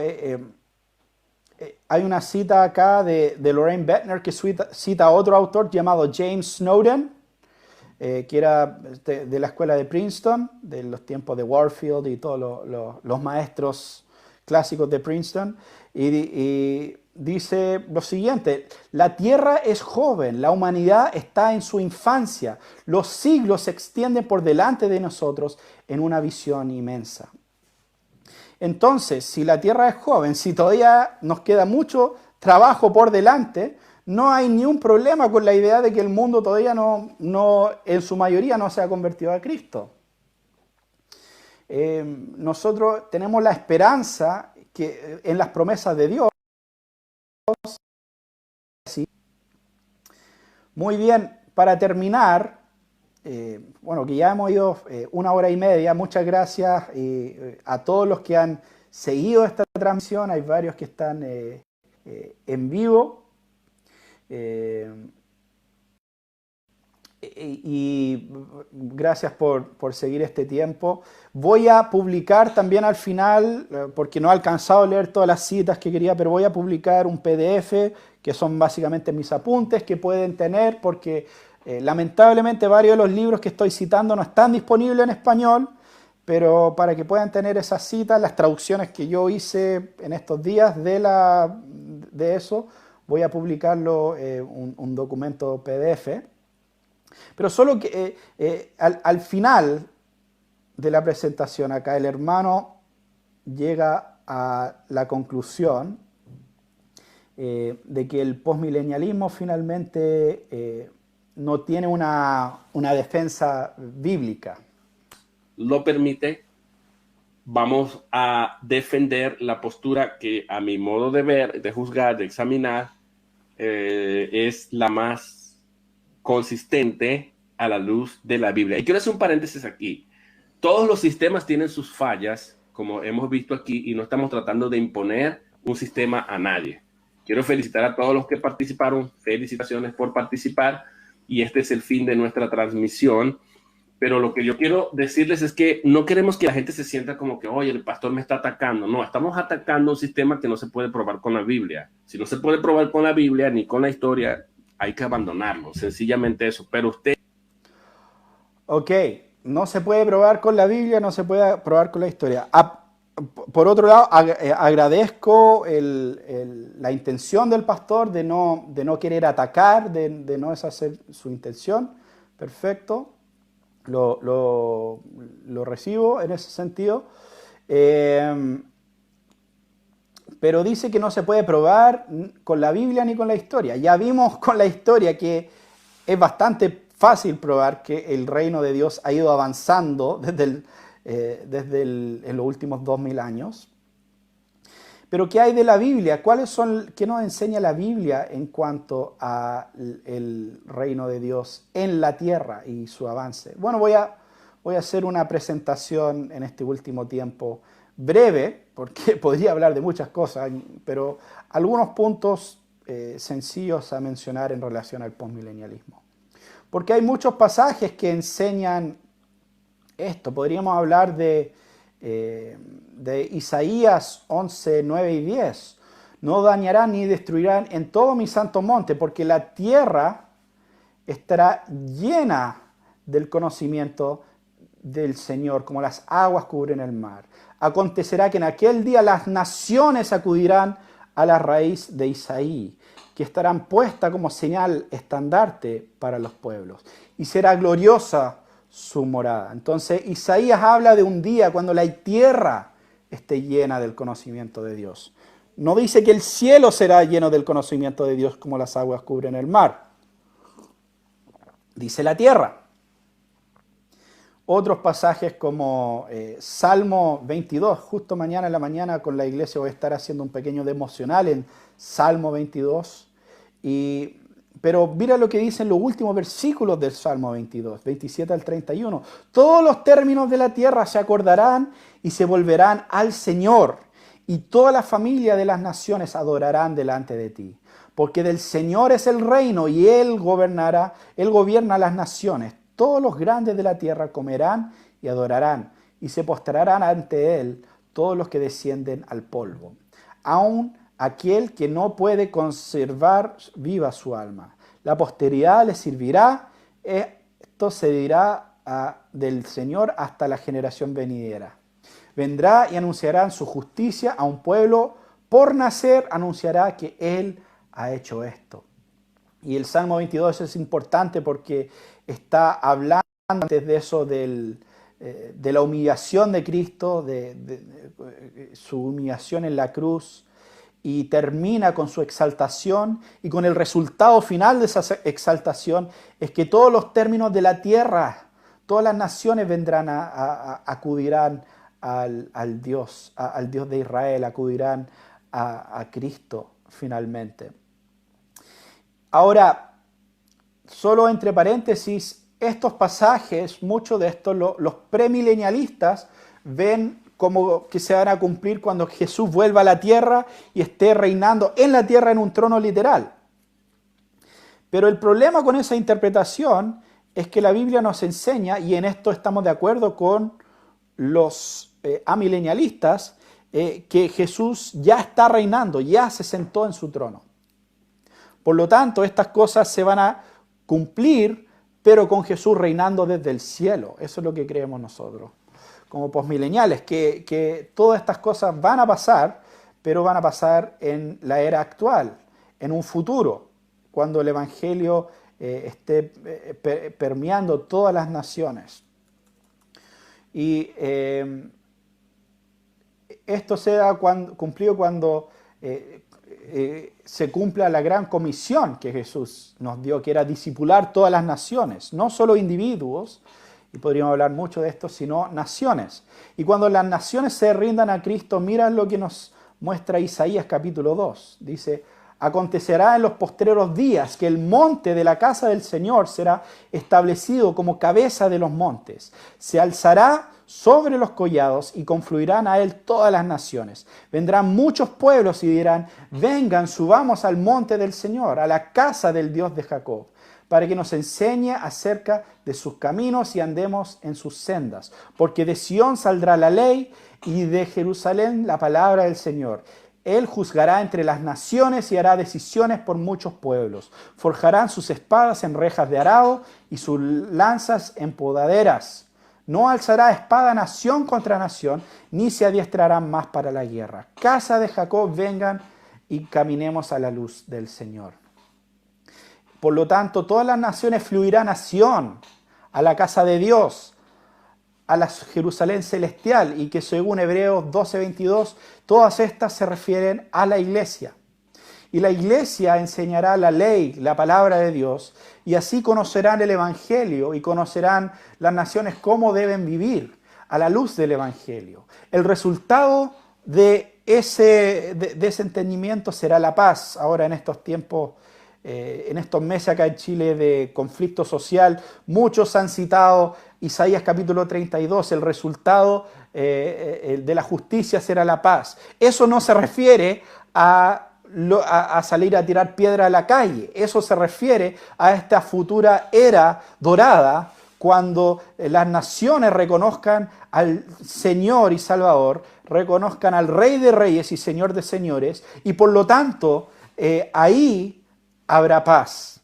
hay una cita acá de Lorraine Bettner que cita a otro autor llamado James Snowden, que era de la escuela de Princeton, de los tiempos de Warfield y todos los maestros clásicos de Princeton, y dice lo siguiente: la tierra es joven, la humanidad está en su infancia, los siglos se extienden por delante de nosotros en una visión inmensa. Entonces, si la tierra es joven, si todavía nos queda mucho trabajo por delante, no hay ni un problema con la idea de que el mundo todavía no en su mayoría no se ha convertido a Cristo. Nosotros tenemos la esperanza que en las promesas de Dios. Muy bien, para terminar, bueno, que ya hemos ido 1 hora y media, muchas gracias a todos los que han seguido esta transmisión, hay varios que están en vivo. Y gracias por seguir este tiempo. Voy a publicar también al final, porque no he alcanzado a leer todas las citas que quería, pero voy a publicar un PDF que son básicamente mis apuntes que pueden tener, porque lamentablemente varios de los libros que estoy citando no están disponibles en español, pero para que puedan tener esas citas, las traducciones que yo hice en estos días de eso, voy a publicarlo un documento PDF. Pero solo que al final de la presentación acá el hermano llega a la conclusión de que el postmilenialismo finalmente no tiene una defensa bíblica. Lo permite, vamos a defender la postura que a mi modo de ver, de juzgar, de examinar, es la más consistente a la luz de la Biblia. Y quiero hacer un paréntesis aquí. Todos los sistemas tienen sus fallas, como hemos visto aquí, y no estamos tratando de imponer un sistema a nadie. Quiero felicitar a todos los que participaron. Felicitaciones por participar. Y este es el fin de nuestra transmisión. Pero lo que yo quiero decirles es que no queremos que la gente se sienta como que, oye, el pastor me está atacando. No, estamos atacando un sistema que no se puede probar con la Biblia. Si no se puede probar con la Biblia ni con la historia, hay que abandonarlo, sencillamente eso. Pero usted... Ok, no se puede probar con la Biblia, no se puede probar con la historia. Por otro lado, agradezco la intención del pastor de no querer atacar, de no deshacer su intención. Perfecto, lo recibo en ese sentido. Pero dice que no se puede probar con la Biblia ni con la historia. Ya vimos con la historia que es bastante fácil probar que el reino de Dios ha ido avanzando en los últimos 2000 años. Pero ¿qué hay de la Biblia? ¿Qué nos enseña la Biblia en cuanto al reino de Dios en la tierra y su avance? Bueno, voy a hacer una presentación en este último tiempo breve, porque podría hablar de muchas cosas, pero algunos puntos sencillos a mencionar en relación al postmilenialismo. Porque hay muchos pasajes que enseñan esto. Podríamos hablar de Isaías 11, 9 y 10. No dañarán ni destruirán en todo mi santo monte, porque la tierra estará llena del conocimiento del Señor, como las aguas cubren el mar. Acontecerá que en aquel día las naciones acudirán a la raíz de Isaí, que estarán puestas como señal estandarte para los pueblos, y será gloriosa su morada. Entonces Isaías habla de un día cuando la tierra esté llena del conocimiento de Dios. No dice que el cielo será lleno del conocimiento de Dios como las aguas cubren el mar. Dice la tierra. Otros pasajes como Salmo 22, justo mañana en la mañana con la iglesia voy a estar haciendo un pequeño devocional en Salmo 22. Pero mira lo que dicen los últimos versículos del Salmo 22, 27 al 31. Todos los términos de la tierra se acordarán y se volverán al Señor, y toda la familia de las naciones adorarán delante de ti. Porque del Señor es el reino y Él gobierna las naciones. Todos los grandes de la tierra comerán y adorarán, y se postrarán ante Él todos los que descienden al polvo. Aun aquel que no puede conservar viva su alma. La posteridad le servirá, esto se dirá del Señor hasta la generación venidera. Vendrá y anunciará su justicia a un pueblo, por nacer anunciará que Él ha hecho esto. Y el Salmo 22 es importante porque está hablando antes de eso de la humillación de Cristo, de su humillación en la cruz, y termina con su exaltación, y con el resultado final de esa exaltación es que todos los términos de la tierra, todas las naciones vendrán acudirán al Dios de Israel, acudirán a Cristo finalmente. Ahora, solo entre paréntesis, estos pasajes, muchos de estos, los premilenialistas ven como que se van a cumplir cuando Jesús vuelva a la tierra y esté reinando en la tierra en un trono literal. Pero el problema con esa interpretación es que la Biblia nos enseña, y en esto estamos de acuerdo con los amilenialistas, que Jesús ya está reinando, ya se sentó en su trono. Por lo tanto, estas cosas se van a cumplir, pero con Jesús reinando desde el cielo. Eso es lo que creemos nosotros, como posmileniales, que todas estas cosas van a pasar, pero van a pasar en la era actual, en un futuro, cuando el Evangelio esté permeando todas las naciones. Y esto será cumplido cuando se cumpla la gran comisión que Jesús nos dio, que era discipular todas las naciones, no solo individuos, y podríamos hablar mucho de esto, sino naciones. Y cuando las naciones se rindan a Cristo, mira lo que nos muestra Isaías capítulo 2. Dice: acontecerá en los postreros días que el monte de la casa del Señor será establecido como cabeza de los montes. Se alzará sobre los collados y confluirán a él todas las naciones. Vendrán muchos pueblos y dirán: vengan, subamos al monte del Señor, a la casa del Dios de Jacob, para que nos enseñe acerca de sus caminos y andemos en sus sendas. Porque de Sión saldrá la ley y de Jerusalén la palabra del Señor. Él juzgará entre las naciones y hará decisiones por muchos pueblos. Forjarán sus espadas en rejas de arado y sus lanzas en podaderas. No alzará espada nación contra nación, ni se adiestrarán más para la guerra. Casa de Jacob, vengan y caminemos a la luz del Señor. Por lo tanto, todas las naciones fluirán a Sión, a la casa de Dios, a la Jerusalén celestial, y que según Hebreos 12:22, todas estas se refieren a la iglesia. Y la iglesia enseñará la ley, la palabra de Dios, y así conocerán el Evangelio y conocerán las naciones cómo deben vivir a la luz del Evangelio. El resultado de de ese entendimiento será la paz. Ahora en estos tiempos, en estos meses acá en Chile de conflicto social, muchos han citado Isaías capítulo 32, el resultado de la justicia será la paz. Eso no se refiere a salir a tirar piedra a la calle, eso se refiere a esta futura era dorada, cuando las naciones reconozcan al Señor y Salvador, reconozcan al Rey de Reyes y Señor de Señores, y por lo tanto ahí habrá paz,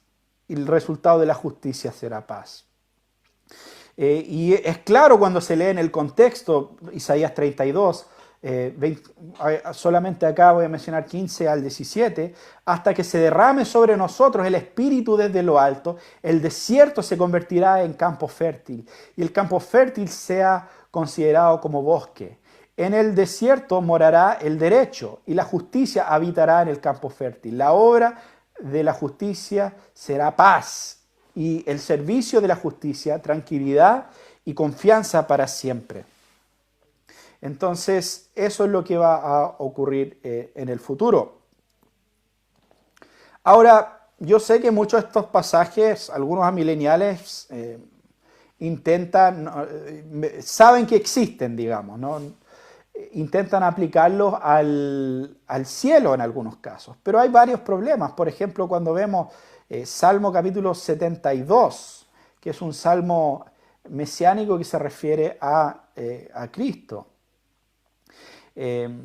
y el resultado de la justicia será paz. Y es claro cuando se lee en el contexto, Isaías 32, solamente acá voy a mencionar 15 al 17, hasta que se derrame sobre nosotros el Espíritu desde lo alto, el desierto se convertirá en campo fértil, y el campo fértil sea considerado como bosque. En el desierto morará el derecho, y la justicia habitará en el campo fértil. La obra de la justicia será paz, y el servicio de la justicia, tranquilidad y confianza para siempre. Entonces, eso es lo que va a ocurrir en el futuro. Ahora, yo sé que muchos de estos pasajes, algunos amileniales saben que existen, digamos, ¿no? Intentan aplicarlos al cielo en algunos casos, pero hay varios problemas. Por ejemplo, cuando vemos Salmo capítulo 72, que es un salmo mesiánico que se refiere a Cristo.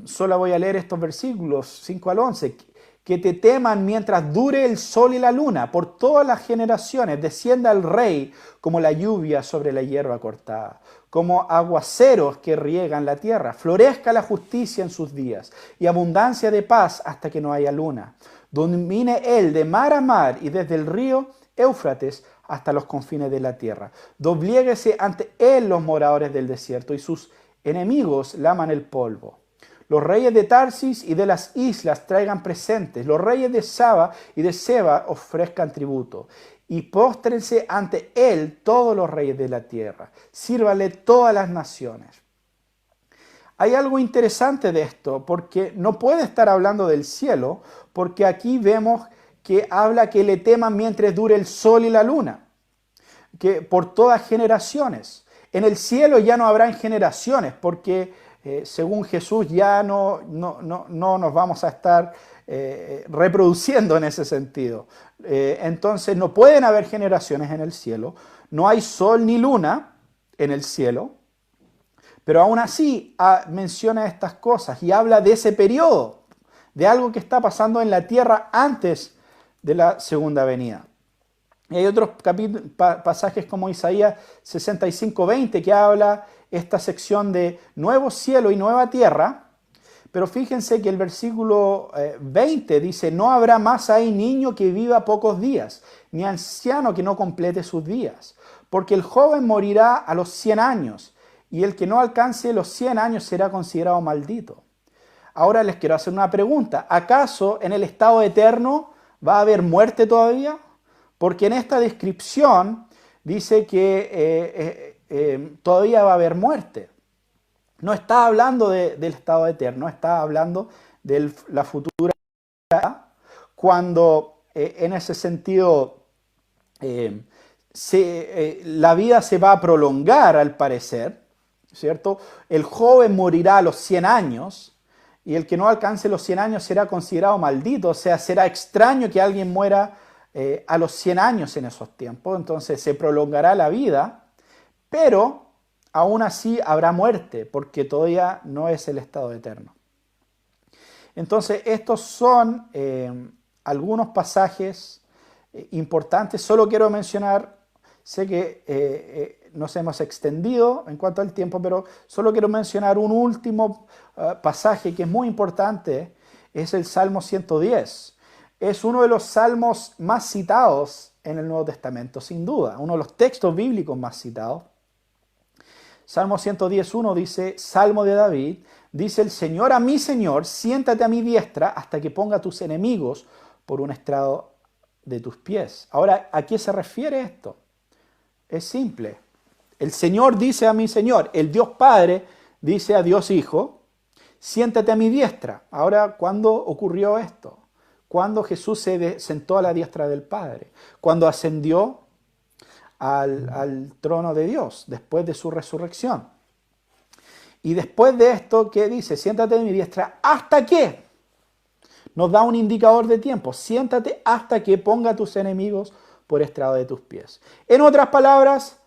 Solo voy a leer estos versículos 5 al 11. Que te teman mientras dure el sol y la luna, por todas las generaciones. Descienda el rey como la lluvia sobre la hierba cortada, como aguaceros que riegan la tierra. Florezca la justicia en sus días y abundancia de paz hasta que no haya luna. Domine él de mar a mar y desde el río Éufrates hasta los confines de la tierra. Dobliéguese ante él los moradores del desierto y sus enemigos laman el polvo. Los reyes de Tarsis y de las islas traigan presentes. Los reyes de Saba y de Seba ofrezcan tributo. Y póstrense ante él todos los reyes de la tierra. Sírvale todas las naciones. Hay algo interesante de esto, porque no puede estar hablando del cielo, porque aquí vemos que habla que le teman mientras dure el sol y la luna, que por todas generaciones. En el cielo ya no habrán generaciones, porque según Jesús ya no nos vamos a estar reproduciendo en ese sentido. Entonces no pueden haber generaciones en el cielo, no hay sol ni luna en el cielo, pero aún así menciona estas cosas y habla de ese periodo, de algo que está pasando en la tierra antes de la segunda venida. Y hay otros pasajes como Isaías 65:20 que habla esta sección de nuevo cielo y nueva tierra, pero fíjense que el versículo 20 dice: no habrá más ahí niño que viva pocos días, ni anciano que no complete sus días, porque el joven morirá a los 100 años, y el que no alcance los 100 años será considerado maldito. Ahora les quiero hacer una pregunta: ¿acaso en el estado eterno va a haber muerte todavía? Porque en esta descripción dice que todavía va a haber muerte. No está hablando del estado eterno, está hablando de la futura, cuando en ese sentido la vida se va a prolongar al parecer, ¿cierto? El joven morirá a los 100 años y el que no alcance los 100 años será considerado maldito, o sea, será extraño que alguien muera a los 100 años en esos tiempos, entonces se prolongará la vida, pero aún así habrá muerte, porque todavía no es el estado eterno. Entonces, estos son algunos pasajes importantes. Solo quiero mencionar, sé que nos hemos extendido en cuanto al tiempo, pero solo quiero mencionar un último pasaje que es muy importante, es el Salmo 110. Es uno de los salmos más citados en el Nuevo Testamento, sin duda, uno de los textos bíblicos más citados. Salmo 110:1 dice: Salmo de David, dice el Señor a mi Señor, siéntate a mi diestra hasta que ponga a tus enemigos por un estrado de tus pies. Ahora, ¿a qué se refiere esto? Es simple. El Señor dice a mi Señor, el Dios Padre dice a Dios Hijo, siéntate a mi diestra. Ahora, ¿cuándo ocurrió esto? Cuando Jesús se sentó a la diestra del Padre, cuando ascendió al trono de Dios, después de su resurrección. Y después de esto, ¿qué dice? Siéntate a mi diestra, ¿hasta qué? Nos da un indicador de tiempo. Siéntate hasta que ponga a tus enemigos por estrado de tus pies. En otras palabras,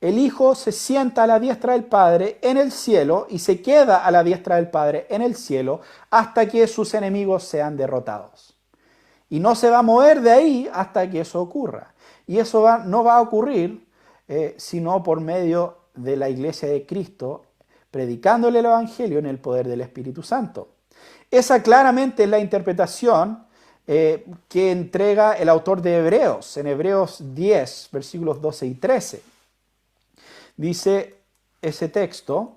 el Hijo se sienta a la diestra del Padre en el cielo y se queda a la diestra del Padre en el cielo hasta que sus enemigos sean derrotados. Y no se va a mover de ahí hasta que eso ocurra. Y eso no va a ocurrir sino por medio de la iglesia de Cristo, predicándole el Evangelio en el poder del Espíritu Santo. Esa claramente es la interpretación que entrega el autor de Hebreos, en Hebreos 10, versículos 12 y 13. Dice ese texto: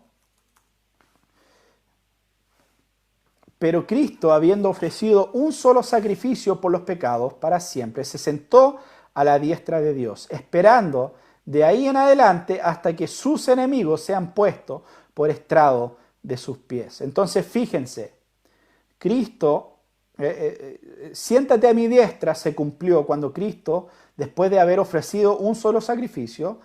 pero Cristo, habiendo ofrecido un solo sacrificio por los pecados para siempre, se sentó a la diestra de Dios, esperando de ahí en adelante hasta que sus enemigos sean puestos por estrado de sus pies. Entonces, fíjense, Cristo, siéntate a mi diestra, se cumplió cuando Cristo, después de haber ofrecido un solo sacrificio,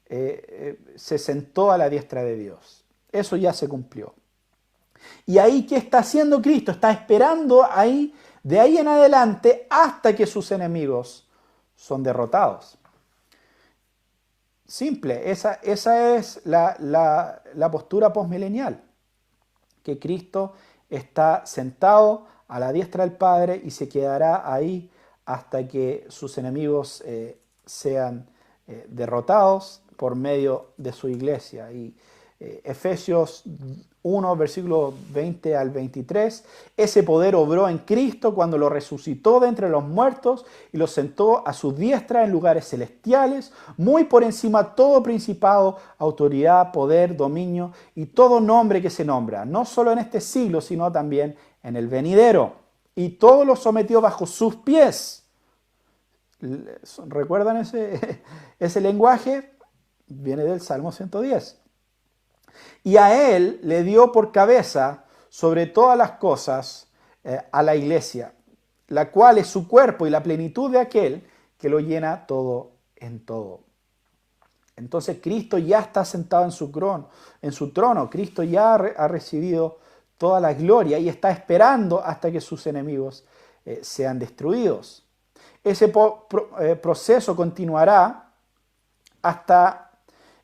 se sentó a la diestra de Dios. Eso ya se cumplió. Y ahí, ¿qué está haciendo Cristo? Está esperando ahí, de ahí en adelante, hasta que sus enemigos son derrotados. Simple, esa es la postura posmilenial, que Cristo está sentado a la diestra del Padre y se quedará ahí hasta que sus enemigos sean derrotados por medio de su iglesia. Y Efesios 1, versículo 20 al 23, ese poder obró en Cristo cuando lo resucitó de entre los muertos y lo sentó a su diestra en lugares celestiales, muy por encima todo principado, autoridad, poder, dominio y todo nombre que se nombra, no solo en este siglo, sino también en el venidero. Y todo lo sometió bajo sus pies. ¿Recuerdan ese lenguaje? Viene del Salmo 110. Y a él le dio por cabeza sobre todas las cosas a la iglesia, la cual es su cuerpo y la plenitud de aquel que lo llena todo en todo. Entonces Cristo ya está sentado en su trono. Cristo ya ha recibido toda la gloria y está esperando hasta que sus enemigos sean destruidos. Ese proceso continuará hasta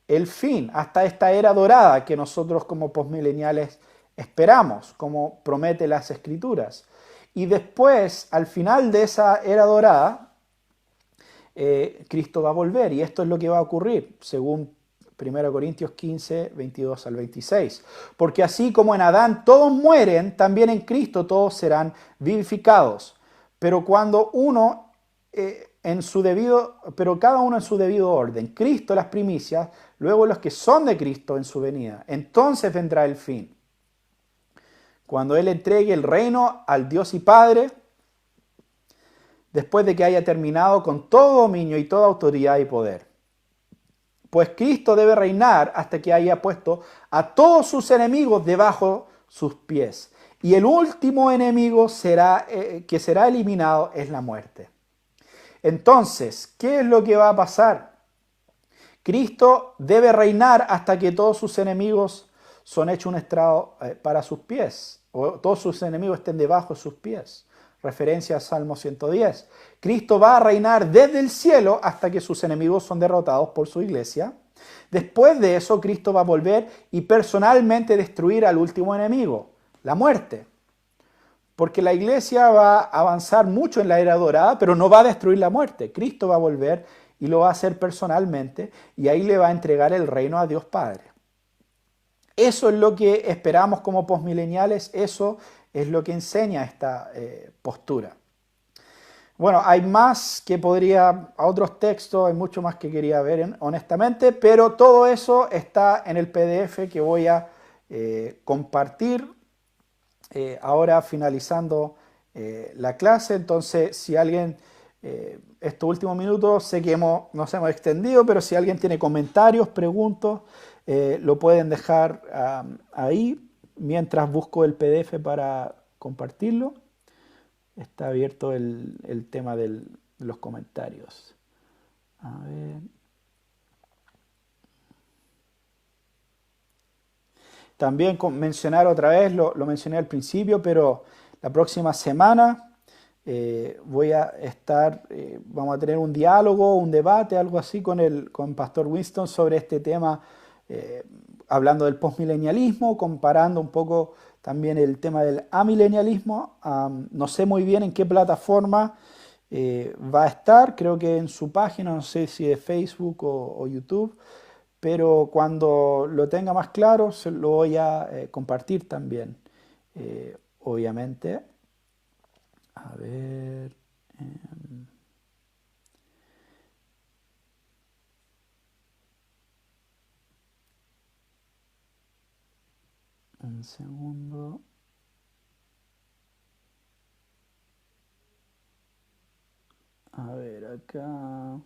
el fin, hasta esta era dorada que nosotros como posmileniales esperamos, como promete las Escrituras. Y después, al final de esa era dorada, Cristo va a volver, y esto es lo que va a ocurrir, según 1 Corintios 15, 22 al 26. Porque así como en Adán todos mueren, también en Cristo todos serán vivificados. Pero cada uno en su debido orden. Cristo las primicias, luego los que son de Cristo en su venida. Entonces vendrá el fin, cuando Él entregue el reino al Dios y Padre, después de que haya terminado con todo dominio y toda autoridad y poder. Pues Cristo debe reinar hasta que haya puesto a todos sus enemigos debajo sus pies. Y el último enemigo que será eliminado es la muerte. Entonces, ¿qué es lo que va a pasar? Cristo debe reinar hasta que todos sus enemigos son hechos un estrado para sus pies, o todos sus enemigos estén debajo de sus pies. Referencia a Salmo 110. Cristo va a reinar desde el cielo hasta que sus enemigos son derrotados por su iglesia. Después de eso, Cristo va a volver y personalmente destruir al último enemigo, la muerte. Porque la iglesia va a avanzar mucho en la era dorada, pero no va a destruir la muerte. Cristo va a volver y lo va a hacer personalmente, y ahí le va a entregar el reino a Dios Padre. Eso es lo que esperamos como posmileniales, eso es lo que enseña esta postura. Bueno, hay más que a otros textos, hay mucho más que quería ver honestamente, pero todo eso está en el PDF que voy a compartir ahora finalizando la clase. Entonces, si alguien, estos últimos minutos, sé que nos hemos extendido, pero si alguien tiene comentarios, preguntas, lo pueden dejar ahí mientras busco el PDF para compartirlo. Está abierto el tema de los comentarios. A ver. También mencionar otra vez, lo mencioné al principio, pero la próxima semana vamos a tener un diálogo, un debate, algo así con Pastor Winston sobre este tema, hablando del postmilenialismo, comparando un poco también el tema del amilenialismo. No sé muy bien en qué plataforma va a estar, creo que en su página, no sé si de Facebook o YouTube, pero cuando lo tenga más claro se lo voy a compartir también, obviamente. A ver. Un segundo. A ver, acá.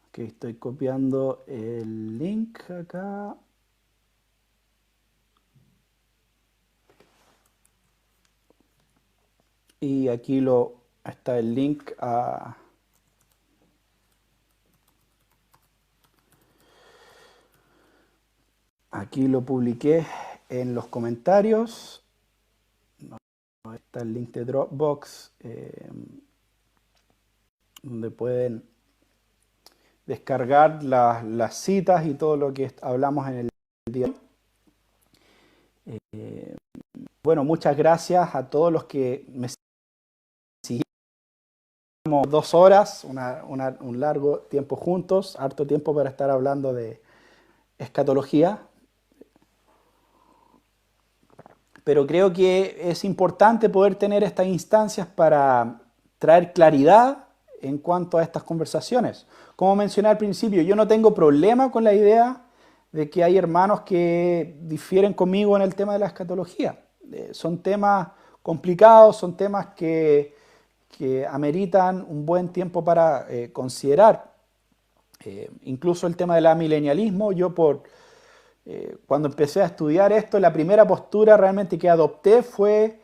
Ok, estoy copiando el link acá. Y aquí está el link a... Aquí lo publiqué en los comentarios. Está el link de Dropbox, donde pueden descargar las citas y todo lo que hablamos en el día. Bueno, muchas gracias a todos los que me siguieron. 2 horas, un largo tiempo juntos, harto tiempo para estar hablando de escatología. Pero creo que es importante poder tener estas instancias para traer claridad en cuanto a estas conversaciones. Como mencioné al principio, yo no tengo problema con la idea de que hay hermanos que difieren conmigo en el tema de la escatología. Son temas complicados, son temas que ameritan un buen tiempo para considerar. Incluso el tema del amilenialismo, cuando empecé a estudiar esto, la primera postura realmente que adopté fue,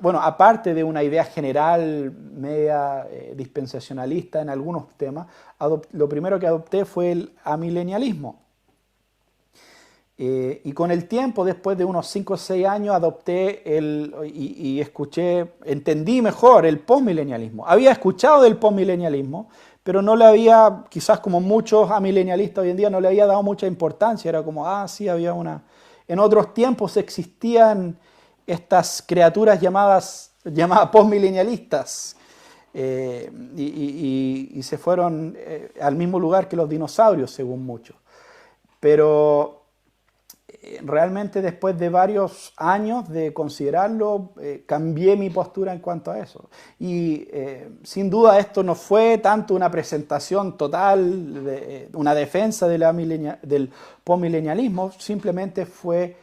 bueno, aparte de una idea general media dispensacionalista en algunos temas, lo primero que adopté fue el amilenialismo. Y con el tiempo, después de unos 5 o 6 años, adopté y entendí mejor el postmilenialismo. Había escuchado del postmilenialismo, pero no le había, quizás como muchos amilenialistas hoy en día, no le había dado mucha importancia. Era como, sí, había una... En otros tiempos existían estas criaturas llamadas postmilenialistas, y se fueron al mismo lugar que los dinosaurios, según muchos. Pero realmente después de varios años de considerarlo, cambié mi postura en cuanto a eso. Y sin duda esto no fue tanto una presentación total, una defensa del postmilenialismo, simplemente fue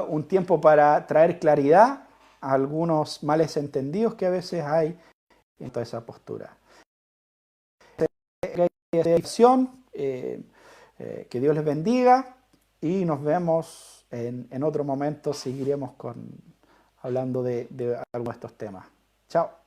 un tiempo para traer claridad a algunos males entendidos que a veces hay en toda esa postura. Que Dios les bendiga. Y nos vemos en otro momento, seguiremos hablando de algunos de estos temas. Chao.